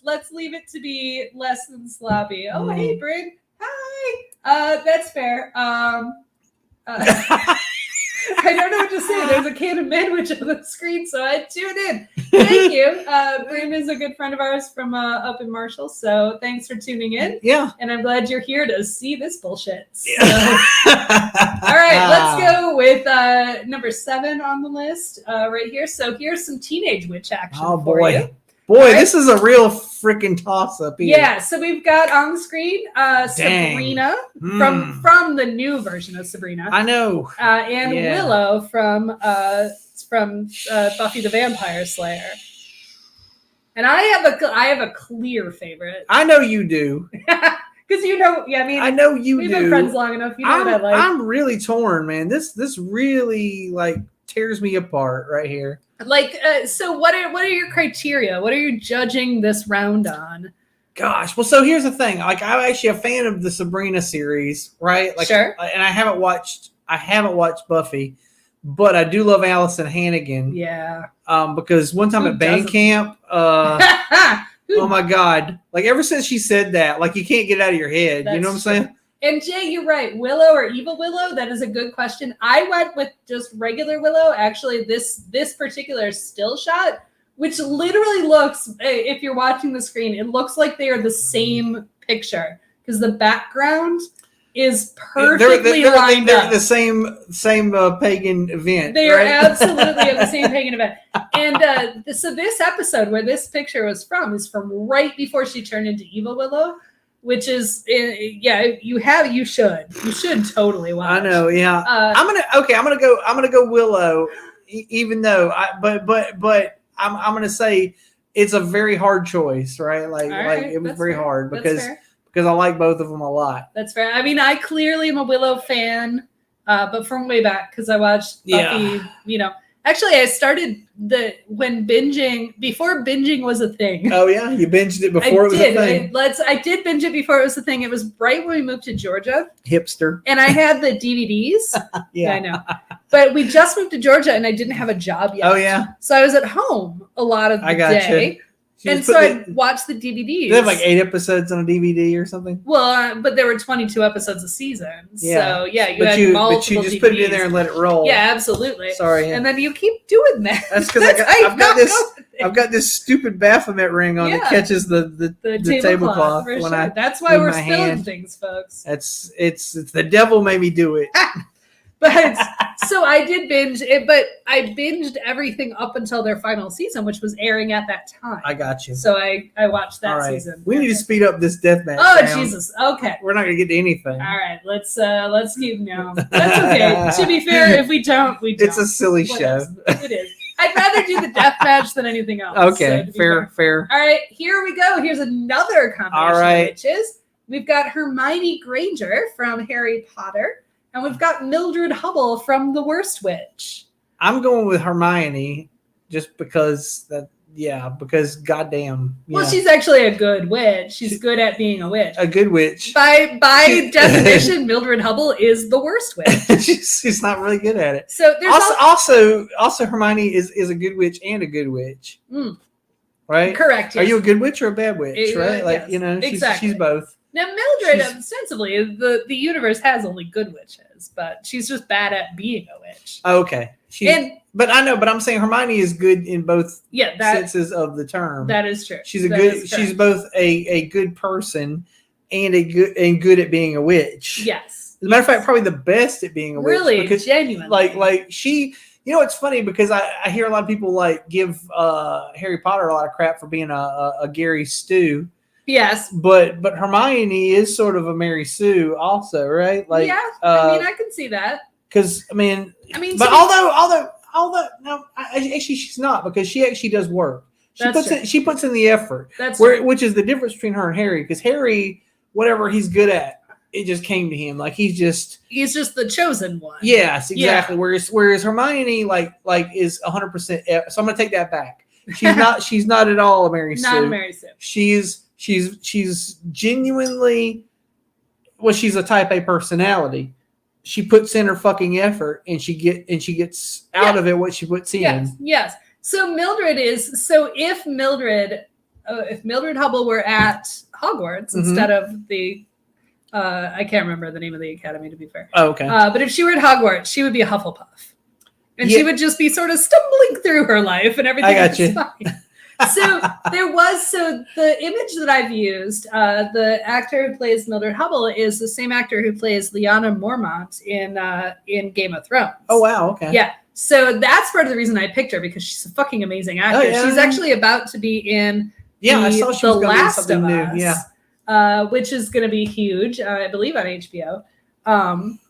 Let's leave it to be less than sloppy. Oh, hey, Bryn. Hi. That's fair. I don't know what to say. There's a can of Manwich on the screen, so I tuned in. Thank you. Bryn is a good friend of ours from up in Marshall, so thanks for tuning in. Yeah. And I'm glad you're here to see this bullshit. So, Yeah. all right, let's go with number 7 on the list right here. So here's some teenage witch action. Oh for boy. you. Boy, this is a real freaking toss up here. Yeah, so we've got on the screen Sabrina Mm. from the new version of Sabrina, I know. and Yeah. Willow from Buffy the Vampire Slayer. And I have a clear favorite I know you do. because I mean, I know you we've do. been friends long enough. You know what I like. I'm really torn, man. This really like tears me apart right here. Like, so what are your criteria? What are you judging this round on? Gosh, well, so here's the thing. Like, I'm actually a fan of the Sabrina series, right? Like, Sure. And I haven't watched Buffy, but I do love Allison Hannigan. Yeah. Because one time Who at band doesn't? camp, Who- oh my god, like ever since she said that, like you can't get it out of your head. You know what I'm That's saying? And Jay, you're right. Willow or Evil Willow? That is a good question. I went with just regular Willow. Actually, this particular still shot, which literally looks, if you're watching the screen, it looks like they are the same picture because the background is perfectly lined They're up. the same pagan event. They are right? absolutely at the same pagan event. And so this episode where this picture was from is from right before she turned into Evil Willow, which is, you should totally watch. I know, yeah. I'm gonna go Willow, even though I'm gonna say it's a very hard choice, right? Like All like right, it was that's very fair. hard That's because fair. I like both of them a lot. That's fair. I mean, I clearly am a Willow fan, but from way back because I watched Buffy. Yeah. Actually, I started when binging before binging was a thing. Oh yeah, you binged it before it was a thing. I did binge it before it was a thing. It was right when we moved to Georgia, Hipster. and I had the DVDs. Yeah. I know. But we just moved to Georgia, and I didn't have a job yet. Oh yeah. So I was at home a lot of the day. And so I watched the DVDs. They have like 8 episodes on a DVD or something. Well, but there were 22 episodes a season. Yeah. So yeah, But had you multiple just DVDs. put it in there and let it roll. Yeah, absolutely. Sorry. And then you keep doing that. That's because I've got this stupid Baphomet ring on that catches the tablecloth for when sure. I. That's why we're my spilling hand. things, folks. It's the devil made me do it. But so I did binge it, but I binged everything up until their final season, which was airing at that time. I got you. So I watched that All right. season. We need to speed up this deathmatch. Oh down. Jesus! Okay. We're not gonna get to anything. All right. Let's keep now. That's okay. To be fair, if we don't, we don't. It's a silly show. It is. I'd rather do the death match than anything else. Okay, so fair. All right, here we go. Here's another combination All right. of witches. We've got Hermione Granger from Harry Potter, and we've got Mildred Hubble from The Worst Witch. I'm going with Hermione just because because goddamn. Well, she's actually a good witch. She's good at being a witch. A good witch. By definition, Mildred Hubble is the worst witch. she's not really good at it. So there's also Hermione is a good witch and a good witch. Right? Correct. Yes. Are you a good witch or a bad witch? Right? Like yes, she's both. Now Mildred, ostensibly, the universe has only good witches, but she's just bad at being a witch. Okay. But I'm saying Hermione is good in both senses of the term. That is true. She's both a good person and good at being a witch. Yes. As a matter of fact, probably the best at being a witch. Really, because, genuinely. Like she, it's funny because I hear a lot of people like give Harry Potter a lot of crap for being a Gary Stu. Yes. But Hermione is sort of a Mary Sue also, right? Like I can see that. Because but although no, actually she's not, because she actually does work. She puts in the effort. Which is the difference between her and Harry. Because Harry, whatever he's good at, it just came to him. Like he's just the chosen one. Yes, exactly. Yeah. Whereas Hermione like is 100%. So I'm gonna take that back. She's not at all a Mary Sue. Not a Mary Sue. She's genuinely, well, she's a type A personality. She puts in her fucking effort, and she gets out of it what she puts in. Yes. So if Mildred Hubble were at Hogwarts instead of the I can't remember the name of the academy, to be fair. Oh, okay. But if she were at Hogwarts, she would be a Hufflepuff, and she would just be sort of stumbling through her life, and everything was fine. So the image that I've used, the actor who plays Mildred Hubble is the same actor who plays Lyanna Mormont in Game of Thrones. Oh wow, okay. Yeah. So that's part of the reason I picked her, because she's a fucking amazing actor. Oh, yeah. She's actually about to be in I saw she was The Last of new. Us, yeah. which is going to be huge, I believe, on HBO.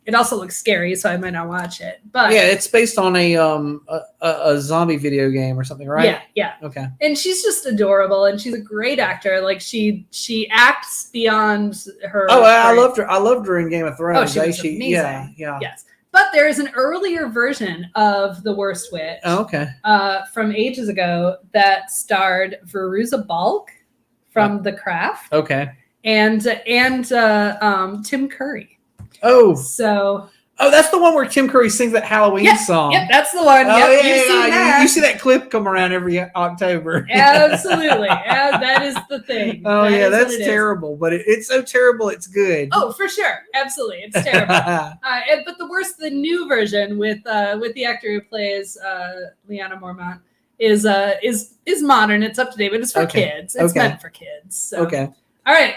It also looks scary, so I might not watch it. But yeah, it's based on a zombie video game or something, right? Yeah. Okay. And she's just adorable, and she's a great actor. Like she acts beyond her. Oh, I loved her. I loved her in Game of Thrones. Oh, she was amazing. Yeah. Yes. But there is an earlier version of The Worst Witch. Oh, okay. From ages ago that starred Veruza Balk from The Craft. Okay. And Tim Curry. Oh. So. Oh, that's the one where Tim Curry sings that Halloween song. Yep, that's the one. Oh, Yep, you see that clip come around every October. Absolutely. That is the thing. Oh, that's terrible. But it's so terrible, it's good. Oh, for sure. Absolutely. It's terrible. But the new version with the actor who plays Lyanna Mormont is modern. It's up to date, but it's for kids. It's meant for kids. So. Okay. All right.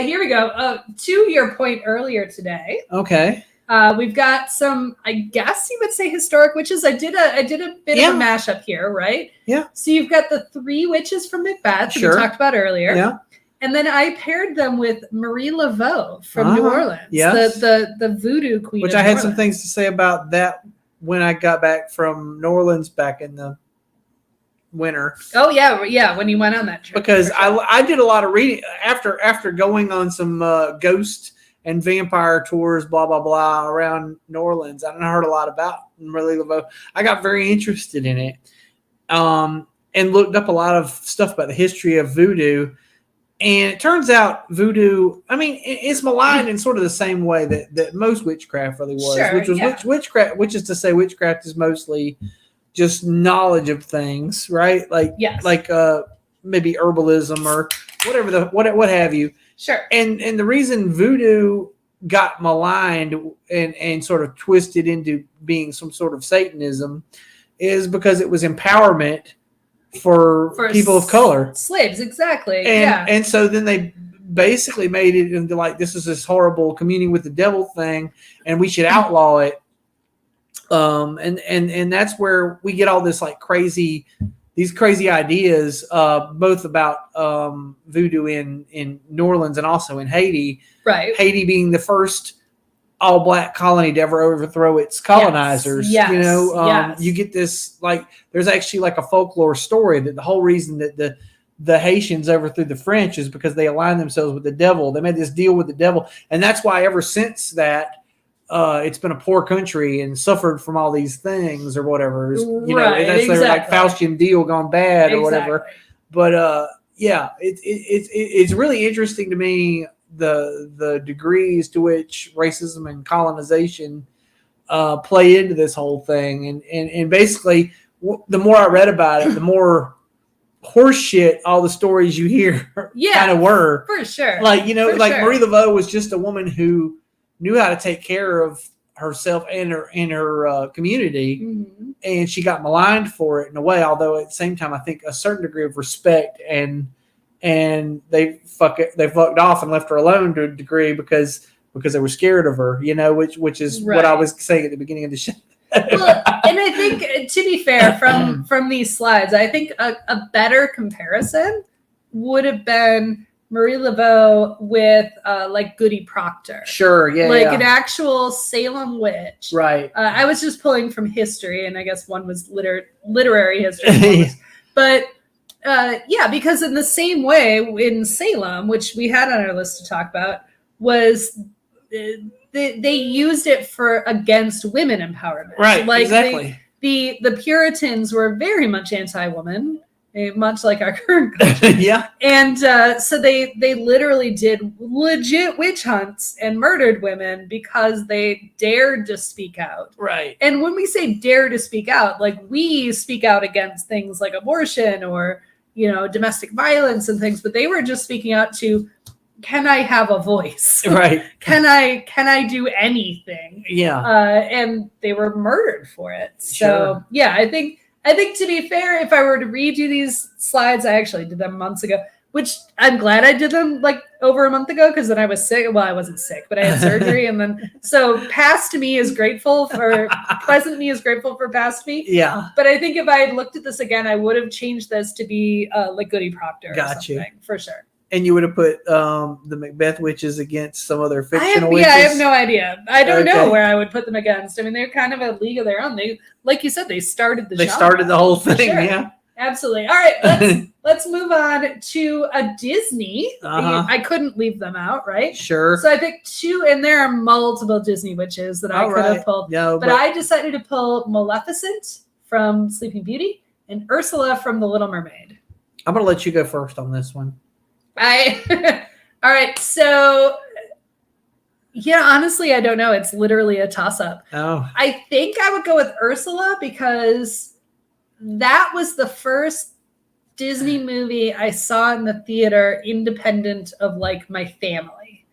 Here we go. To your point earlier today. Okay. We've got some, I guess you would say, historic witches. I did a bit of a mashup here, right? Yeah. So you've got the 3 witches from Macbeth that we talked about earlier. Yeah. And then I paired them with Marie Laveau from New Orleans. Yes. The voodoo queen. Which I had some things to say about that when I got back from New Orleans back in the winter. Oh yeah, when you went on that trip. Because for sure. I did a lot of reading after going on some ghost and vampire tours, blah blah blah, around New Orleans. I heard a lot about Marie Laveau. I got very interested in it, and looked up a lot of stuff about the history of voodoo. And it turns out voodoo, I mean, it's maligned in sort of the same way that most witchcraft really was, Sure, which was yeah. witchcraft, which is to say witchcraft is mostly just knowledge of things, right? Like Yes. maybe herbalism or whatever what have you. Sure. And the reason voodoo got maligned and sort of twisted into being some sort of Satanism is because it was empowerment for people of color. Slaves, exactly. And so then they basically made it into like, this horrible communing with the devil thing, and we should outlaw it. And that's where we get all this like these crazy ideas, both about voodoo in New Orleans and also in Haiti. Right. Haiti being the first all-black colony to ever overthrow its colonizers. Yes. You know, Yes. you get this like there's actually like a folklore story that the whole reason that the Haitians overthrew the French is because they aligned themselves with the devil. They made this deal with the devil, and that's why ever since that. It's been a poor country and suffered from all these things or whatever. You know, Right, that's their like Faustian deal gone bad or whatever. But yeah, it's really interesting to me the degrees to which racism and colonization play into this whole thing. And basically, the more I read about it, the more horseshit all the stories you hear kind of were. For sure. Like, you know, For like sure. Marie Laveau was just a woman who knew how to take care of herself and her community, Mhm. and she got maligned for it in a way. Although at the same time, I think a certain degree of respect and they fucked off and left her alone to a degree because they were scared of her. You know, which is what I was saying at the beginning of the show. Well, and I think to be fair, from these slides, I think a better comparison would have been Marie Laveau with like Goody Proctor. Sure, yeah, like yeah. an actual Salem witch. Right. I was just pulling from history, and I guess one was literary history. But yeah, because in the same way in Salem, which we had on our list to talk about, was they used it for against women empowerment. Right. Like exactly. The Puritans were very much anti-woman. Much like our current culture. Yeah. And so they literally did legit witch hunts and murdered women because they dared to speak out. Right. And when we say dare to speak out, like we speak out against things like abortion or, you know, domestic violence and things, but they were just speaking out to, can I have a voice? Right. Can I do anything? Yeah. And they were murdered for it. So Sure. yeah, I think to be fair, if I were to read you these slides, I actually did them months ago, which I'm glad I did them like over a month ago because then I was sick. Well, I wasn't sick, but I had surgery. And then, so past me is grateful for, present me is grateful for past me. Yeah. But I think if I had looked at this again, I would have changed this to be like Goody Proctor or something, for sure. And you would have put the Macbeth witches against some other fictional witches? Yeah, I have no idea. I don't know Okay. where I would put them against. I mean, they're kind of a league of their own. They, like you said, they started the They genre. started the whole For thing, sure. yeah. Absolutely. All right, let's move on to a Disney. Uh-huh. I couldn't leave them out, right? Sure. So I picked two, and there are multiple Disney witches that I All could have right. pulled. No, But I decided to pull Maleficent from Sleeping Beauty and Ursula from The Little Mermaid. I'm going to let you go first on this one. All right, so yeah, honestly, I don't know. It's literally a toss-up. Oh. I think I would go with Ursula because that was the first Disney movie I saw in the theater independent of like my family.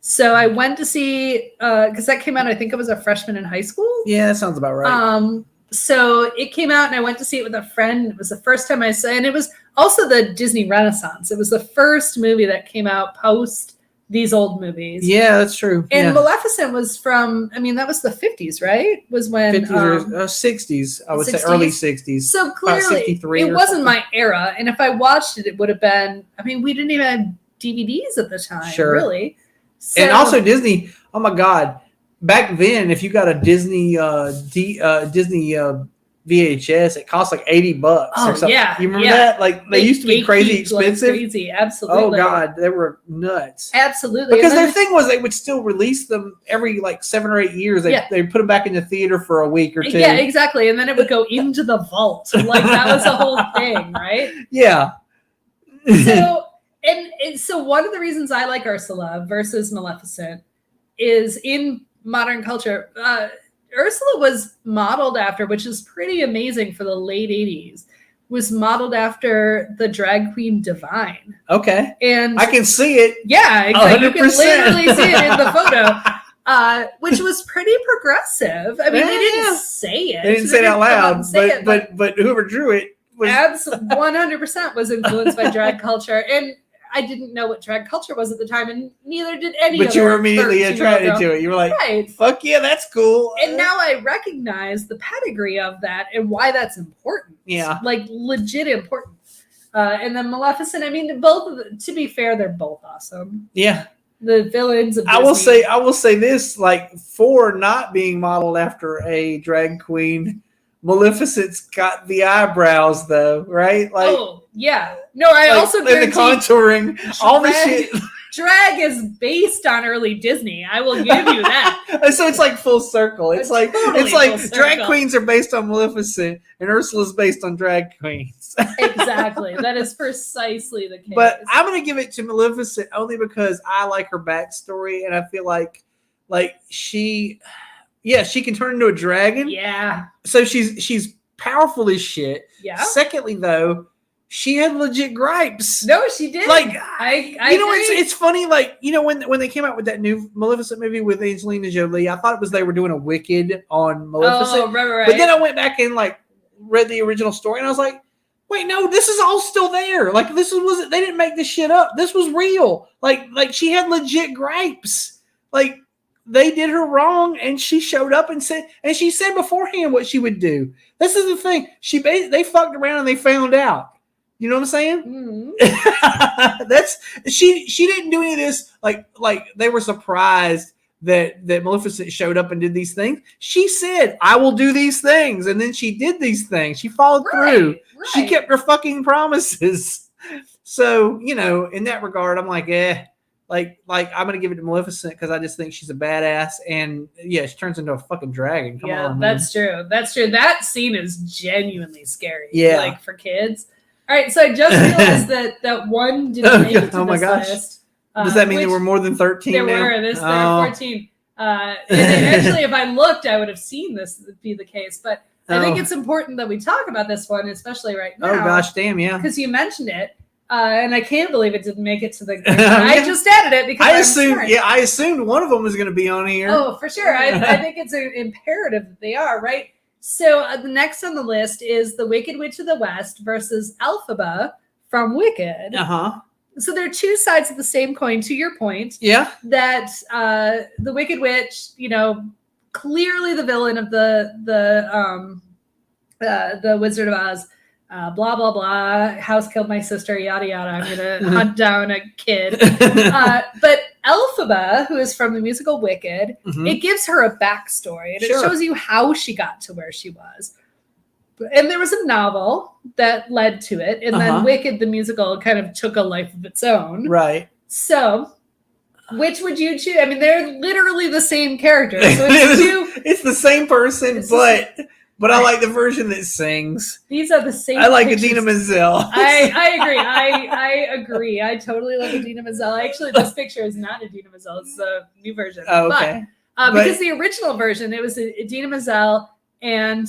So I went to see because that came out, I think I was a freshman in high school. Yeah, that sounds about right. So it came out and I went to see it with a friend. It was the first time I saw it, and it was also the Disney Renaissance. It was the first movie that came out post these old movies. Yeah, that's true. And yeah. Maleficent was from, I mean, that was the 50s, right? Was when 50s or 60s, I would 60s? say early 60s. So clearly, 63 it or wasn't something. my era. And if I watched it, it would have been, I mean, we didn't even have DVDs at the time, Sure. really. So, And also Disney, oh my God, back then, if you got a Disney VHS. It cost like $80 or Oh, something. yeah, You remember yeah. that? Like they used to be crazy gatekeeped like expensive. crazy, absolutely. Oh God, they were nuts. Absolutely. Because And their then- thing was they would still release them every like 7 or 8 years. They Yeah. they put them back in the theater for a week or two. Yeah, exactly. And then it would go into the vault. Like that was the whole thing, right? Yeah. So so one of the reasons I like Ursula versus Maleficent is in modern culture. Ursula was modeled after, which is pretty amazing for the late 80s, was modeled after the drag queen Divine. Okay. And I can see it. yeah, exactly. You can 100%. literally see it in the photo. Which was pretty progressive. I mean, they Yeah. didn't say it. They didn't say it out come out loud, and say it, but whoever drew it was 100% was influenced by drag culture. And I didn't know what drag culture was at the time, and neither did any but you other were immediately 13-year-old attracted girl. to it. You were like, Right. fuck yeah, that's cool. And now I recognize the pedigree of that and why that's important. Yeah. Like legit important. And then Maleficent, I mean, both of them, to be fair, they're both awesome. Yeah. The villains of I will Disney. say this, like, for not being modeled after a drag queen, Maleficent's got the eyebrows though, right? Like, oh, yeah. No, I like, also and the guarantee contouring, all the drag- shit. drag is based on early Disney. I will give you that. So it's like full circle. It's like Totally full drag circle. queens are based on Maleficent and Ursula's based on drag queens. Exactly. That is precisely the case. But I'm gonna give it to Maleficent only because I like her backstory and I feel like she can turn into a dragon. yeah. So she's powerful as shit. Yeah. Secondly, though, she had legit gripes. No, she did. Like I you know, agree. it's funny. Like, you know, when they came out with that new Maleficent movie with Angelina Jolie, I thought it was they were doing a Wicked on Maleficent. Oh, right. But then I went back and like read the original story, and I was like, wait, no, this is all still there. Like this wasn't. They didn't make this shit up. This was real. Like she had legit gripes. Like they did her wrong, and she showed up and she said beforehand what she would do. This is the thing. They fucked around and they found out. You know what I'm saying? Mhm. She didn't do any of this like they were surprised that Maleficent showed up and did these things. She said, I will do these things, and then she did these things. She followed through. Right. She kept her fucking promises. So, you know, in that regard, I'm like, like I'm gonna give it to Maleficent because I just think she's a badass, and yeah, she turns into a fucking dragon. Come Yeah, on, man. that's true. That's true. That scene is genuinely scary. Yeah. Like for kids. All right, so I just realized that one didn't make it to Oh my this gosh. list. Does that mean which there were more than 13 there now? were? There Oh. were 14. And actually, if I looked, I would have seen this be the case. But I think Oh. it's important that we talk about this one, especially right now. Oh gosh, damn, yeah. Because you mentioned it, and I can't believe it didn't make it to the. I just added it because I assumed one of them was going to be on here. Oh, for sure. I think it's imperative that they are, right? So the next on the list is The Wicked Witch of the West versus Elphaba from Wicked. Uh-huh. So they're two sides of the same coin, to your point, Yeah. that the Wicked Witch, you know, clearly the villain of the Wizard of Oz, blah, blah, blah, house killed my sister, yada, yada, I'm going to hunt down a kid. But Elphaba, who is from the musical Wicked, Mhm. it gives her a backstory and Sure. it shows you how she got to where she was. And there was a novel that led to it, and then Uh-huh. Wicked the musical kind of took a life of its own. Right. So, which would you choose? I mean, they're literally the same character. So it's two. It's the same person, It's the but I like the version that sings. These are the same. I like pictures. Idina Menzel. I agree. I agree. I totally like Idina Menzel. Actually, this picture is not Idina Menzel. It's the new version. Oh, okay. But, But- because the original version, it was Idina Menzel and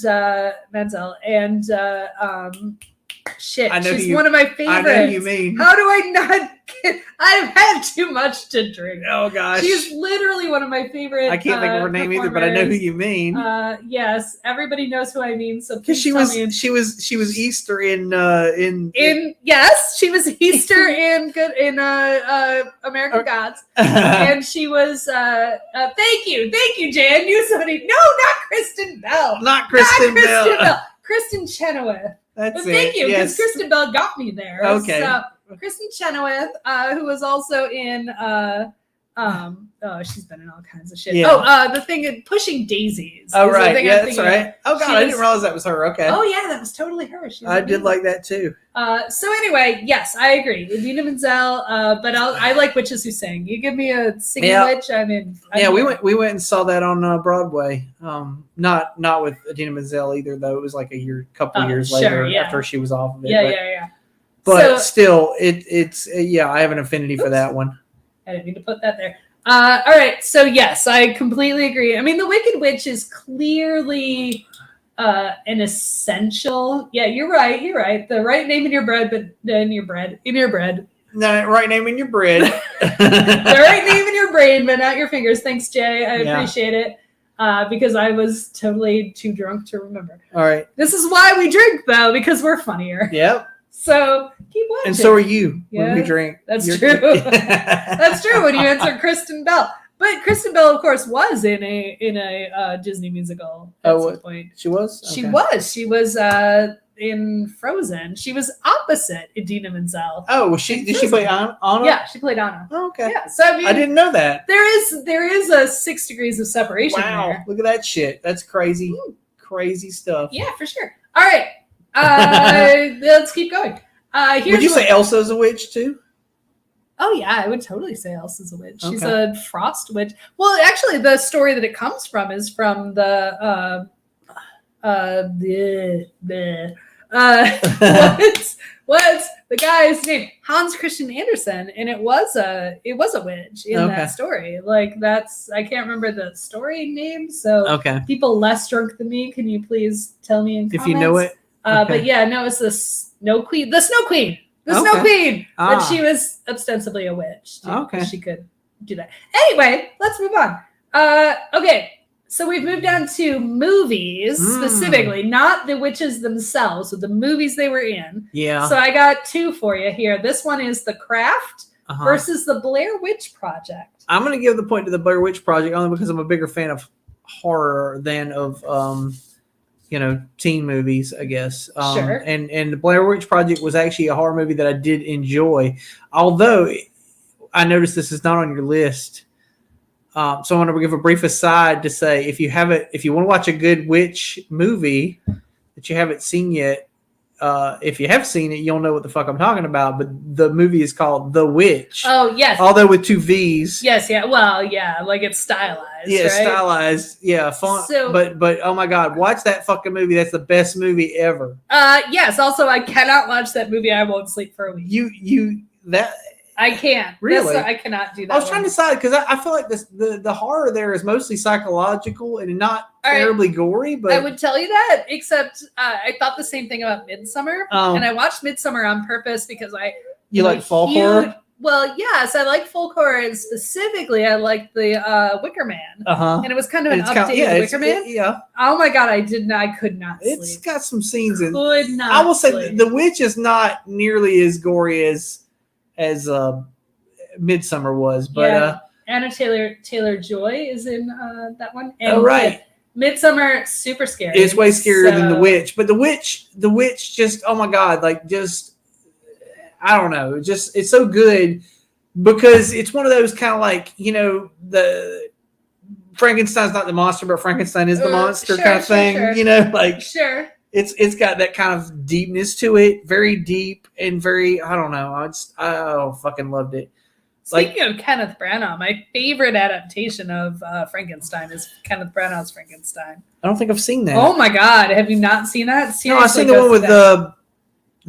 shit. I know She's who you- one of my favorites. I know who you mean. How do I not get? I've had too much to drink. Oh gosh. She's literally one of my favorite. I can't think of her name either, but I know who you mean. Yes, everybody knows who I mean. So Because please she was Easter in yes, she was Easter in American Gods, and she was. Thank you, Jan. Knew somebody. No, not Kristen Bell. not Kristen Not Kristen Bell. Bell. Kristen Chenoweth. That's But it. thank you, because Yes. Kristen Bell got me there. Okay. So, Kristen Chenoweth, who was also in She's been in all kinds of shit. Yeah. The thing Pushing Daisies. Oh is the right, thing yeah, I'm that's thinking of. right. Oh god, I didn't realize that was her. Okay. Oh yeah, that was totally her. She's I did amazing. like that too. So anyway, yes, I agree. Idina Menzel, but I like witches who sing. You give me a singing witch, I'm in. We went and saw that on Broadway. Not with Idina Menzel either, though. It was like couple years later after she was off of it. Yeah. But still, it's I have an affinity for that one. I didn't need to put that there. All right, so yes, I completely agree. I mean, the Wicked Witch is clearly an essential. Yeah, you're right. You're right. The right name in your bread, but in your bread. No, right name in your bread. The right name in your brain, but not your fingers. Thanks, Jay. I appreciate it. Because I was totally too drunk to remember. All right. This is why we drink, though, because we're funnier. Yep. So keep watching. And so are you when we drink. That's true. That's true when you answer Kristen Bell. But Kristen Bell, of course, was in a Disney musical at some point. She was? Okay. She was in Frozen. She was opposite Idina Menzel. Oh, did she play Anna? Yeah, she played Anna. Oh, okay. Yeah, so I mean, I didn't know that. There is a 6 degrees of separation. Wow, there. look at that shit. That's crazy. Ooh. Crazy stuff. Yeah, for sure. All right. Let's keep going. Would you say Elsa's a witch too? Oh yeah, I would totally say Elsa's a witch. She's a frost witch. Well, actually, the story that it comes from is from the what's the guy's name? Hans Christian Andersen, and it was a witch in that story. Like I can't remember the story name. So people less drunk than me, can you please tell me in comments? If you know it. But yeah, no, it's the Snow Queen. The Snow Queen. Snow Queen. But she was ostensibly a witch. She could do that. Anyway, let's move on. Okay. So we've moved on to movies specifically, not the witches themselves, so the movies they were in. Yeah. So I got 2 for you here. This one is The Craft versus the Blair Witch Project. I'm going to give the point to the Blair Witch Project only because I'm a bigger fan of horror than of teen movies, I guess. Sure. And the Blair Witch Project was actually a horror movie that I did enjoy. Although I noticed this is not on your list. So I want to give a brief aside to say if you want to watch a good witch movie that you haven't seen yet, if you have seen it, you'll know what the fuck I'm talking about. But the movie is called The Witch. Oh, yes. Although with 2 V's. Yes, yeah. Well, yeah, like it's stylized. Yeah, right? stylized. Yeah, fun. So, but oh my god, watch that fucking movie. That's the best movie ever. Yes. Also, I cannot watch that movie. I won't sleep for a week. I can't. Really? I cannot do that. I was trying to decide because I feel like the horror there is mostly psychological and not terribly gory. But I would tell you that, except I thought the same thing about Midsommar, and I watched Midsommar on purpose because you like folk horror. Well, yes, I like folk horror, and specifically, I like the Wicker Man. And it was kind of an updated Wicker Man. Yeah. Oh my god, I could not sleep. It's got some scenes in. I will say the Witch is not nearly as gory as Midsommar was, but Anna Taylor-Joy is in that one. And Midsommar, super scary. It's way scarier than the Witch, but the Witch just, oh my god, like just I don't know, it's so good because it's one of those kind of like the Frankenstein's not the monster, but Frankenstein is the monster kind of thing, Sure. It's got that kind of deepness to it, very deep and very, I don't know. I fucking loved it. Speaking of Kenneth Branagh, my favorite adaptation of Frankenstein is Kenneth Branagh's Frankenstein. I don't think I've seen that. Oh my god, have you not seen that? Seriously, no, I've seen the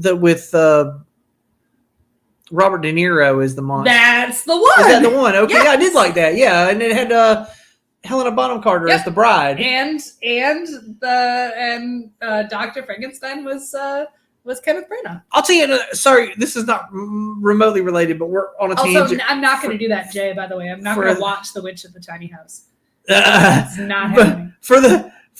one with Robert De Niro is the monster. That's the one. Is that the one? Okay, yeah, I did like that. Yeah, and it had Helena Bonham Carter as the bride, and Dr. Frankenstein was Kenneth Branagh. I'll tell you. Sorry, this is not remotely related, but we're on a tangent. I'm not going to do that, Jay. By the way, I'm not going to watch The Witch at the Tiny House. It's not happening. For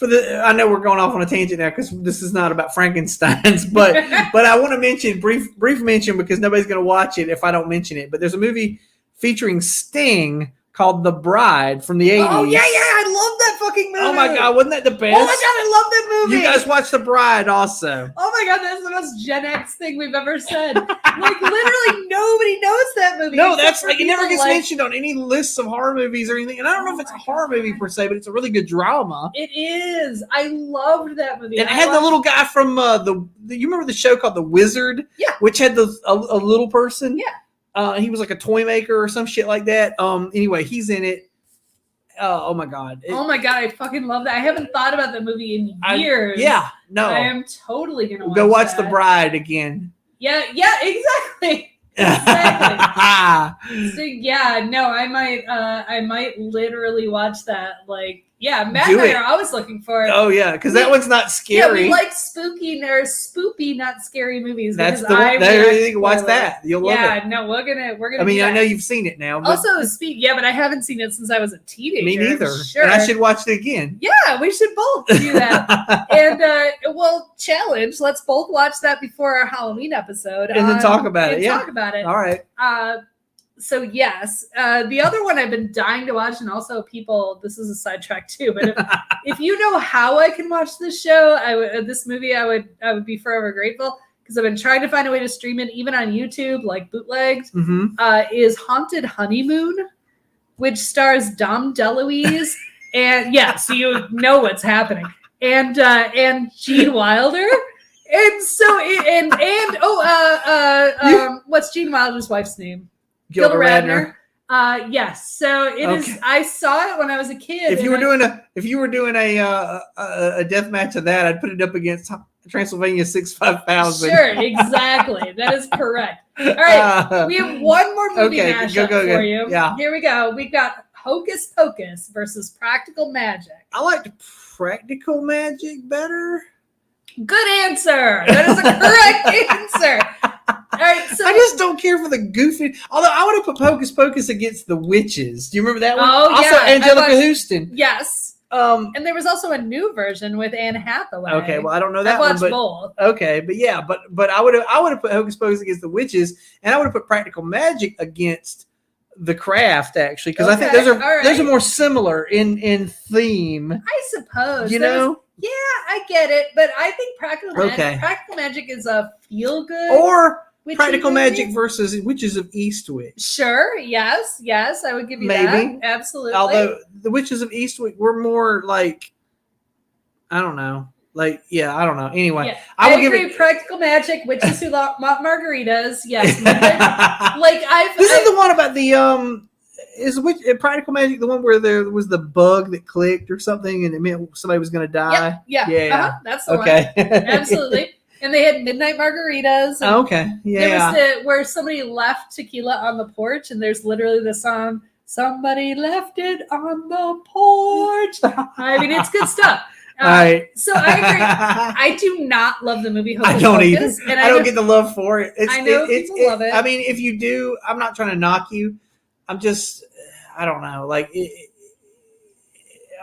the, I know we're going off on a tangent now because this is not about Frankenstein's, but I want to mention brief mention because nobody's going to watch it if I don't mention it. But there's a movie featuring Sting called The Bride from the 80s. Oh yeah, I love that fucking movie. Oh my God, wasn't that the best? Oh my God, I love that movie. You guys watched The Bride also. Oh my God, that's the most Gen X thing we've ever said. Like literally nobody knows that movie. No, except that's for like it never people gets like- mentioned on any lists of horror movies or anything. And I don't know if it's a horror movie per se, but it's a really good drama. It is. I loved that movie. And it I had the watched- little guy from you remember the show called The Wizard? Yeah. Which had a little person. Yeah. He was like a toy maker or some shit like that. Anyway, he's in it. Oh my God. Oh my God, I fucking love that. I haven't thought about that movie in years. Yeah. No. I am totally gonna Go watch that. The Bride again. Yeah, exactly. So yeah, no, I might literally watch that. Like, yeah, Matt Do and I it. are always looking for it. Oh yeah, because that one's not Yeah, scary. we like spooky or spoopy, not scary movies. That's because the I one. There react you can watch poorly. that. You'll love Yeah, it. no, we're gonna. I mean, do I that. know you've seen it now. But Also, yeah, but I haven't seen it since I was a teenager. me neither. Sure. And I should watch it again. Yeah, we should both do that. And well, challenge. Let's both watch that before our Halloween episode, And then talk about it, yeah. talk about it. All right. So yes, the other one I've been dying to watch, and also people. This is a sidetrack too, but if you know how I can watch this show, I would be forever grateful because I've been trying to find a way to stream it even on YouTube, like bootlegged. Mm-hmm. Is Haunted Honeymoon, which stars Dom DeLuise, and so you know what's happening, and Gene Wilder. And so, what's Gene Wilder's wife's name? Gilda Radner. Yes. So it is. Okay. I saw it when I was a kid. If you were doing a death match of that, I'd put it up against Transylvania 65000. Sure, exactly. That is correct. All right, we have one more movie Okay, mashup go. for you. Yeah. Here we go. We've got Hocus Pocus versus Practical Magic. I liked Practical Magic better. Good answer. That is a correct answer. All right, so I just don't care for the goofy. Although I would have put Hocus Pocus against the witches. Do you remember that one? Oh, also, yeah, I Angelica watched- Houston. yes, and there was also a new version with Anne Hathaway. Okay, well I don't know that I one, watched but both. okay, but yeah, but I would have put Hocus Pocus against the witches, and I would have put Practical Magic against The Craft actually, because I think Okay, those all right. are more similar in theme. I suppose. You That is- know, yeah, I get it, but I think Okay. Practical Magic is a feel good. or witchy Practical movie. Magic versus Witches of Eastwick. Sure. Yes. I would give you Maybe. that. Absolutely. Although the Witches of Eastwick were more like, I don't know, like I don't know. Anyway, yeah, I I will give agree. it. Practical Magic, witches who want margaritas. Yes. Like This is the one about the is Practical Magic the one where there was the bug that clicked or something and it meant somebody was going to die? Yeah. Yeah. That's the one. Okay. Absolutely. And they had midnight margaritas. And Okay. there Yeah. was where somebody left tequila on the porch, and there's literally the song, "Somebody left it on the porch." I mean, it's good stuff. All right. So I agree. I do not love the movie Hocus I don't either. Pocus, and I don't get the love for it. I know people love it. I mean, if you do, I'm not trying to knock you. I'm just, I don't know. Like,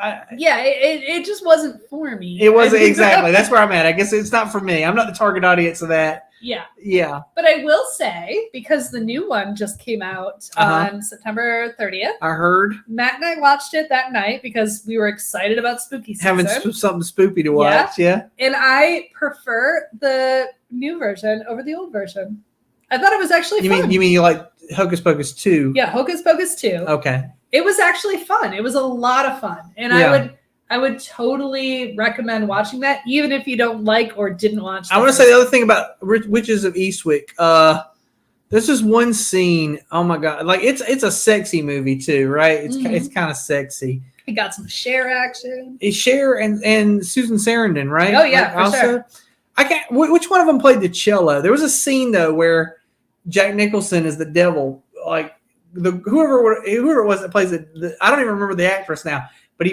it just wasn't for me. It wasn't exactly. That's where I'm at. I guess it's not for me. I'm not the target audience of that. Yeah. Yeah. But I will say, because the new one just came out on September 30th, I heard Matt and I watched it that night because we were excited about spooky season. having something spoopy to watch. Yeah. And I prefer the new version over the old version. I thought it was actually fun. You mean you like Hocus Pocus 2? Yeah, Hocus Pocus 2. Okay. It was actually fun. It was a lot of fun. And Yeah. I would totally recommend watching that, even if you don't like or didn't watch. I want to say the other thing about Witches of Eastwick. There's this one scene. Oh my god! Like it's a sexy movie too, right? It's kind of sexy. It got some Cher action. It's Cher and Susan Sarandon, right? Oh, yeah, Like, for sure. I can't. Which one of them played the cello? There was a scene though where Jack Nicholson is the devil. Like whoever it was that plays the I don't even remember the actress now. But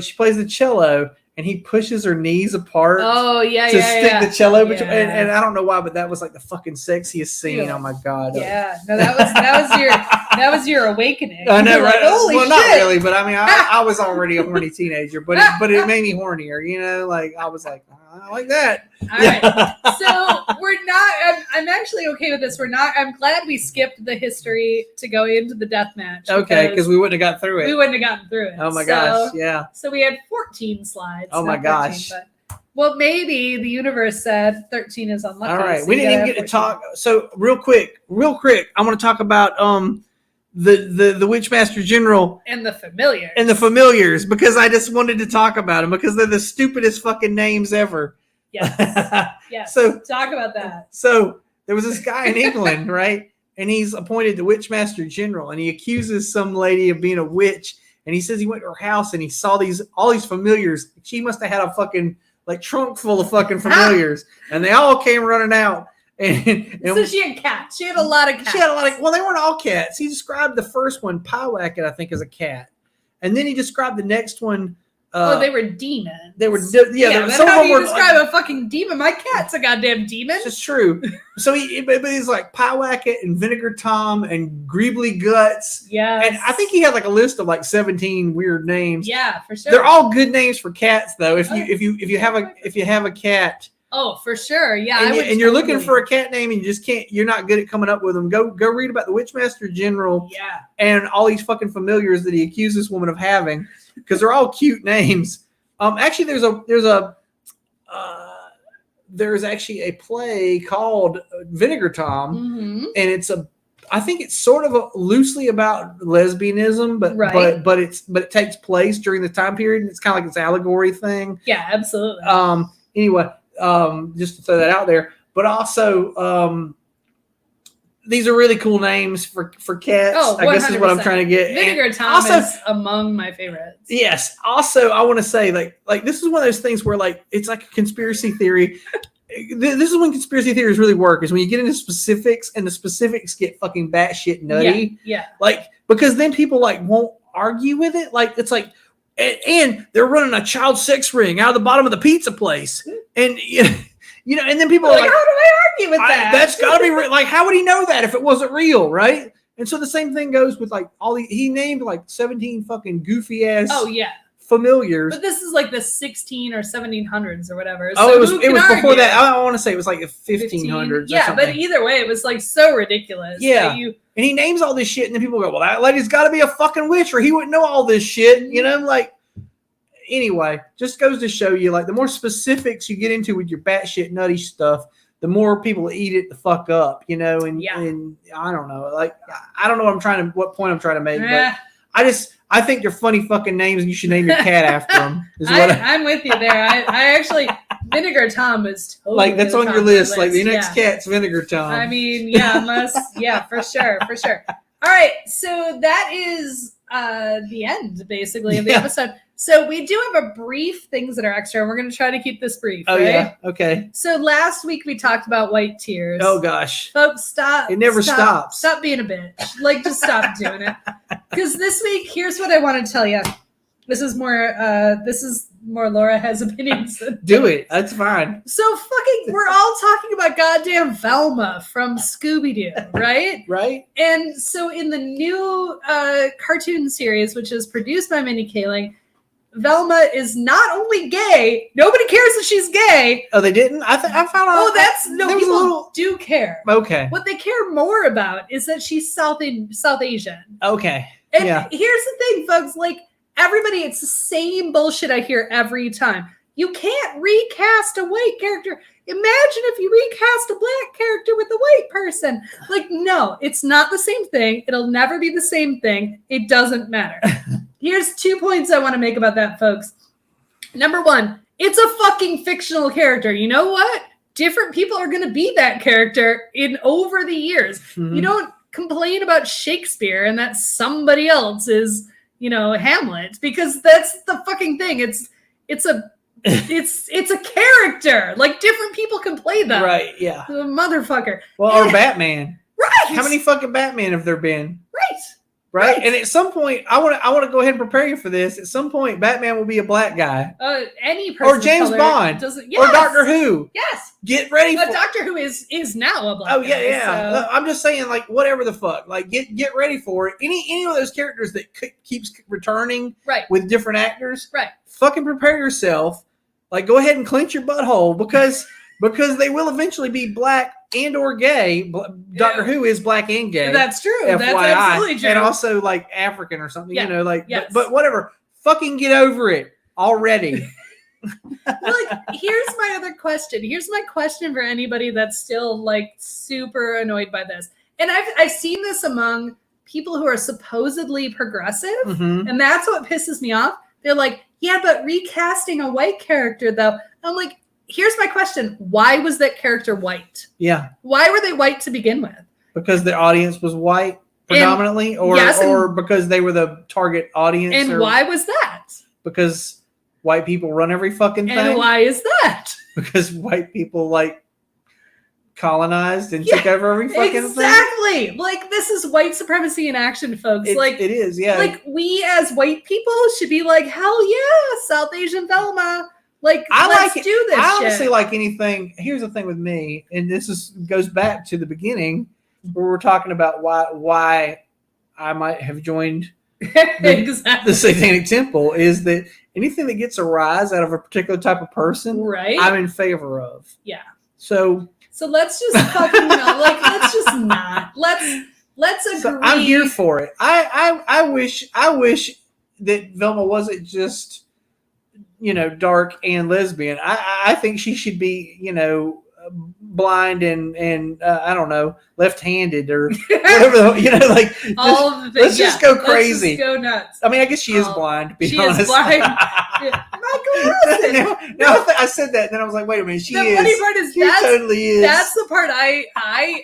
she plays the cello and he pushes her knees apart. Oh yeah, to stick the cello between, Yeah. and I don't know why, but that was like the fucking sexiest scene. Yeah. Oh my god! Yeah, no, that was your awakening. I know, You're like, right? Holy well, shit! not really, but I mean, I was already a horny teenager, but it made me hornier. You know, like I was like, I like that. All right. So we're not. I'm actually okay with this. We're not. I'm glad we skipped the history to go into the death match. Okay, because we wouldn't have got through we it. wouldn't have gotten through it. Oh my gosh, yeah. So we had 14 slides. Oh my not 13, gosh. But, well, maybe the universe said 13 is unlucky. All right, so we you didn't gotta even get have to 14. talk. So real quick, I want to talk about the Witchmaster General And the familiar. and the familiars because I just wanted to talk about them because they're the stupidest fucking names ever. Yes. Yes. So- talk about that. So there was this guy in England, right? And he's appointed the Witchmaster General, and he accuses some lady of being a witch. And he says he went to her house and he saw all these familiars. She must have had a fucking like trunk full of fucking familiars, and they all came running out. And So she had cats. She had a lot of cats. she had a lot of. Well, they weren't all cats. He described the first one, Pyewacket, I think, as a cat, and then he described the next one. Oh, they were demons. They were Then some how of do them you were. describe a fucking demon? My cat's a goddamn demon. This is true. So but he's like Pyewacket and Vinegar Tom and Greebly Guts. Yeah. And I think he had like a list of like 17 weird names. Yeah, for sure. They're all good names for cats, though. If Oh, you have a cat, Oh, for sure. Yeah. and you're looking for a cat name and you just can't, you're not good at coming up with them. Go read about the Witchmaster General Yeah. and all these fucking familiars that he accused this woman of having because they're all cute names. Actually, there's actually a play called Vinegar Tom, Mm-hmm. and I think it's sort of loosely about lesbianism, but Right. but it takes place during the time period. And it's kind of like this allegory thing. Yeah, absolutely. Anyway, just to throw that out there, but also these are really cool names for cats. Oh, I guess is what I'm 100%. trying to get. Vinegar And Tom also, is among my favorites. yes. Also, I want to say like this is one of those things where like it's like a conspiracy theory. This is when conspiracy theories really work, is when you get into specifics and the specifics get fucking batshit nutty. Yeah. Like, because then people like won't argue with it. Like, it's like, and they're running a child sex ring out of the bottom of the pizza place. And, and then people are Like, like, how do I argue with that? that's gotta be like, how would he know that if it wasn't real? Right. And so the same thing goes with like he named like 17 fucking goofy ass Oh, yeah. familiars. But this is like the 16 or 1700s or whatever. Oh, So it was who it can was before argue? that. I want to say it was like the 1500s. Yeah, but either way, it was like so ridiculous. Yeah. that you, and he names all this shit, and then people go, "Well, that lady's got to be a fucking witch, or he wouldn't know all this shit." You know, like. Anyway, just goes to show you, like, the more specifics you get into with your batshit nutty stuff, the more people eat it the fuck up. And and I don't know, like, I don't know what point I'm trying to make, eh, but I think they're funny fucking names, and you should name your cat after them. Is what I'm with you there. I actually, Vinegar Tom is totally like that's the on top your of the list. Like the next yeah. cat's Vinegar Tom. I mean, yeah, yeah, for sure. All right, so that is the end, basically, of the Yeah. episode. So we do have a brief things that are extra, and we're going to try to keep this brief. Oh right? yeah, okay. So last week we talked about white tears. Oh gosh, Folks, stop. It never stops. Stop being a bitch. Like, just stop doing it. Because this week, here's what I want to tell you. This is more Laura has opinions. do it. That's fine. So we're all talking about goddamn Velma from Scooby-Doo, right? Right? And so in the new cartoon series, which is produced by Mindy Kaling, Velma is not only gay. Nobody cares that she's gay. Oh, they didn't. I found out. Oh, there was a people little- do care. Okay. What they care more about is that she's South Asian. Okay. And Yeah. here's the thing, folks. Like, everybody, it's the same bullshit I hear every time. You can't recast a white character. Imagine if you recast a black character with a white person. Like, no, it's not the same thing. It'll never be the same thing. It doesn't matter. Here's 2 points I want to make about that, folks. Number one, it's a fucking fictional character. You know what? Different people are going to be that character over the years. Mhm. You don't complain about Shakespeare and that somebody else is, Hamlet, because that's the fucking thing. It's a character. Like, different people can play them. Right. Yeah. The motherfucker. Well, or Batman. Right. How many fucking Batman have there been? Right. Right? Right. And at some point, I want to go ahead and prepare you for this. At some point, Batman will be a black guy, Any person or James of color Bond, doesn't, or Doctor Who. Yes. Get ready But for. Doctor Who is now a black Oh guy. yeah, yeah. so- I'm just saying, like, whatever the fuck. Like, get ready for it. Any of those characters that keeps returning Right. with different actors. Right. Fucking prepare yourself. Like, go ahead and clench your butthole because they will eventually be black and or gay. Doctor Who is black and gay. That's true. FYI. That's absolutely true. And also like African or something, Yeah. you know, like, Yes. but whatever. Fucking get over it already. Like, here's my other question. Here's my question for anybody that's still like super annoyed by this. And I've seen this among people who are supposedly progressive, Mhm. and that's what pisses me off. They're like, yeah, but recasting a white character though. I'm like, here's my question. Why was that character white? Yeah. Why were they white to begin with? Because the audience was white predominantly, or yes, and- or because they were the target audience, And or why was that? because white people run every fucking thing. And why is that? Because white people like colonized and Yeah, took over every fucking thing. Exactly. Like, this is white supremacy in action, folks. Like, It is, yeah. like, we as white people should be like, hell yeah, South Asian Velma. Like, let's like it. do this I shit. honestly like anything. Here's the thing with me, and this goes back to the beginning where we're talking about why I might have joined Exactly. the Satanic Temple, is that anything that gets a rise out of a particular type of person, Right? I'm in favor of. Yeah. So let's just fucking like, let's just not. Let's agree. So I'm here for it. I wish that Velma wasn't just, you know, dark and lesbian. I think she should be, you know, blind and I don't know, left-handed or whatever. You know, like all of the things. let's just go crazy. Let's just go nuts. I mean, I guess she is blind. To be She honest. is blind. Yeah. Michael Wilson. I said that, and then I was like, wait a minute, she The is. funny part is She that's totally is. that's the part I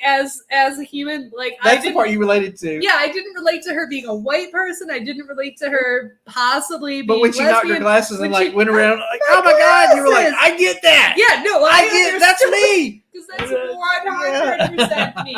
as a human, like, I That's the didn't. part you related to. Yeah, I didn't relate to her being a white person. I didn't relate to her possibly being But when she knocked her lesbian. glasses when and like she- went around like, My oh my god, you were like, glasses! I get that. Yeah, no, I get that's me. Because that's 100% me.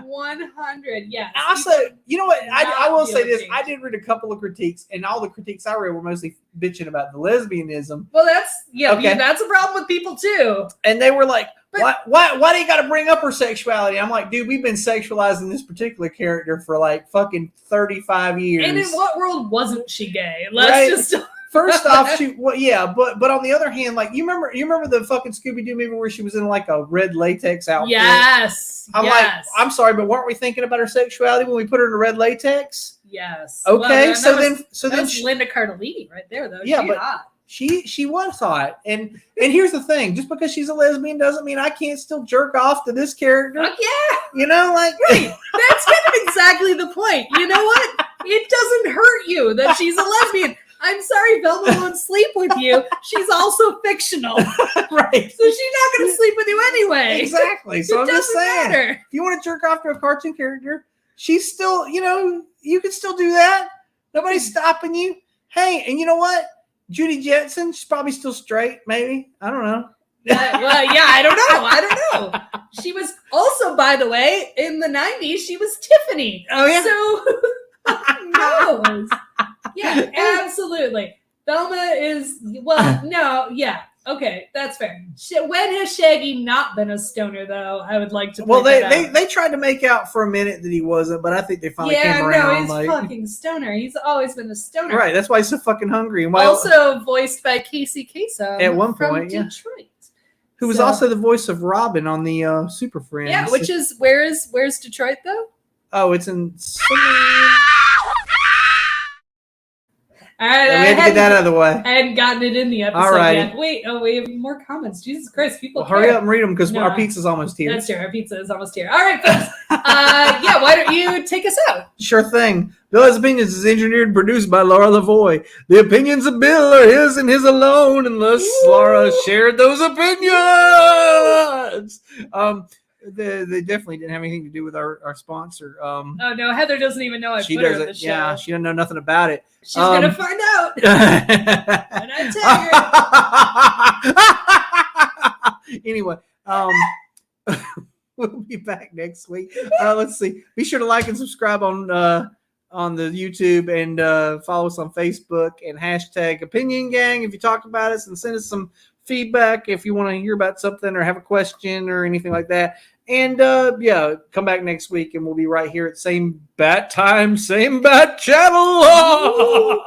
100, yes. And also, you know what? I will say this. guilty. I did read a couple of critiques, and all the critiques I read were mostly bitching about the lesbianism. Well, that's Okay. that's a problem with people too. And they were like, But- why do you got to bring up her sexuality? I'm like, dude, we've been sexualizing this particular character for like fucking 35 years. And in what world wasn't she gay? Let's Right. just First off, but on the other hand, like you remember the fucking Scooby Doo movie where she was in like a red latex outfit? yes. I'm like, I'm sorry, but weren't we thinking about her sexuality when we put her in a red latex? yes. Okay, Well, so that then was Linda Cardellini right there, though. Yeah, She but- hot. she was hot, and here's the thing: just because she's a lesbian doesn't mean I can't still jerk off to this character. Fuck yeah. You know, like Right. That's kind of exactly the point. You know what? It doesn't hurt you that she's a lesbian. I'm sorry, Velma won't sleep with you. She's also fictional. So right? she's not going to sleep with you anyway. Exactly. So It I'm just doesn't saying, matter. if you want to jerk off to a cartoon character, she's still, you know, you can still do that. Nobody's stopping you. Hey, and you know what? Judy Jetson, she's probably still straight. Maybe, I don't know. Well, yeah, I don't know. She was also, by the way, in the 90s, she was Tiffany. Oh yeah. So, who knows? Yeah, absolutely. Velma is, well, no, yeah. Okay, that's fair. When has Shaggy not been a stoner, though? I would like to. Well, point that out. they tried to make out for a minute that he wasn't, but I think they finally Yeah, came no, around. he's like, fucking stoner. He's always been a stoner. right. That's why he's so fucking hungry. And why, Also voiced by Casey Kasem At one from point, yeah. Detroit. who was So- also the voice of Robin on the Super Friends. Yeah, which is where's Detroit though? oh, it's in. All right, we had to get that out of the way. I hadn't gotten it in the episode All right. yet. Wait, we have more comments. Jesus Christ, people Well, hurry care. up and read them because No, our pizza's almost here. That's true. Our pizza is almost here. All right, folks. Yeah, why don't you take us out? Sure thing. Bill's Opinions is engineered and produced by Laura Lavoie. The opinions of Bill are his and his alone, unless Ooh. Laura shared those opinions. They definitely didn't have anything to do with our sponsor. Oh no, Heather doesn't even know I She put her in the doesn't. show. Yeah, she doesn't know nothing about it. She's gonna find out. And I tell her. Anyway, we'll be back next week. Let's see. Be sure to like and subscribe on the YouTube and follow us on Facebook and hashtag Opinion Gang if you talk about us, and send us some feedback if you want to hear about something or have a question or anything like that. And yeah, come back next week and we'll be right here at same bat time, same bat channel.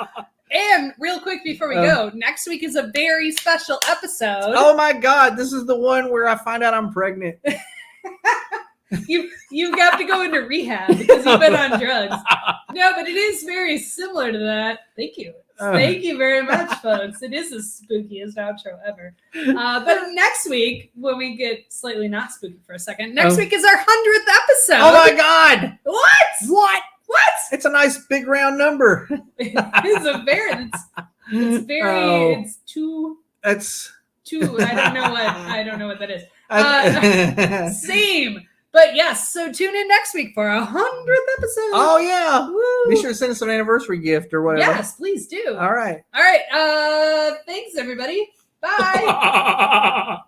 And real quick before we go, next week is a very special episode. Oh my God, this is the one where I find out I'm pregnant. You have to go into rehab because you've been on drugs. No, but it is very similar to that. Thank you. Thank you very much, folks. It is the spookiest outro ever. But next week, when we get slightly not spooky for a second, next week is our 100th episode. Oh my God! What? It's a nice big round number. It's two. That's two. I don't know what that is. Same. But yes, so tune in next week for our 100th episode. Oh yeah. Woo. Be sure to send us an anniversary gift or whatever. Yes, please do. All right. Thanks everybody. Bye.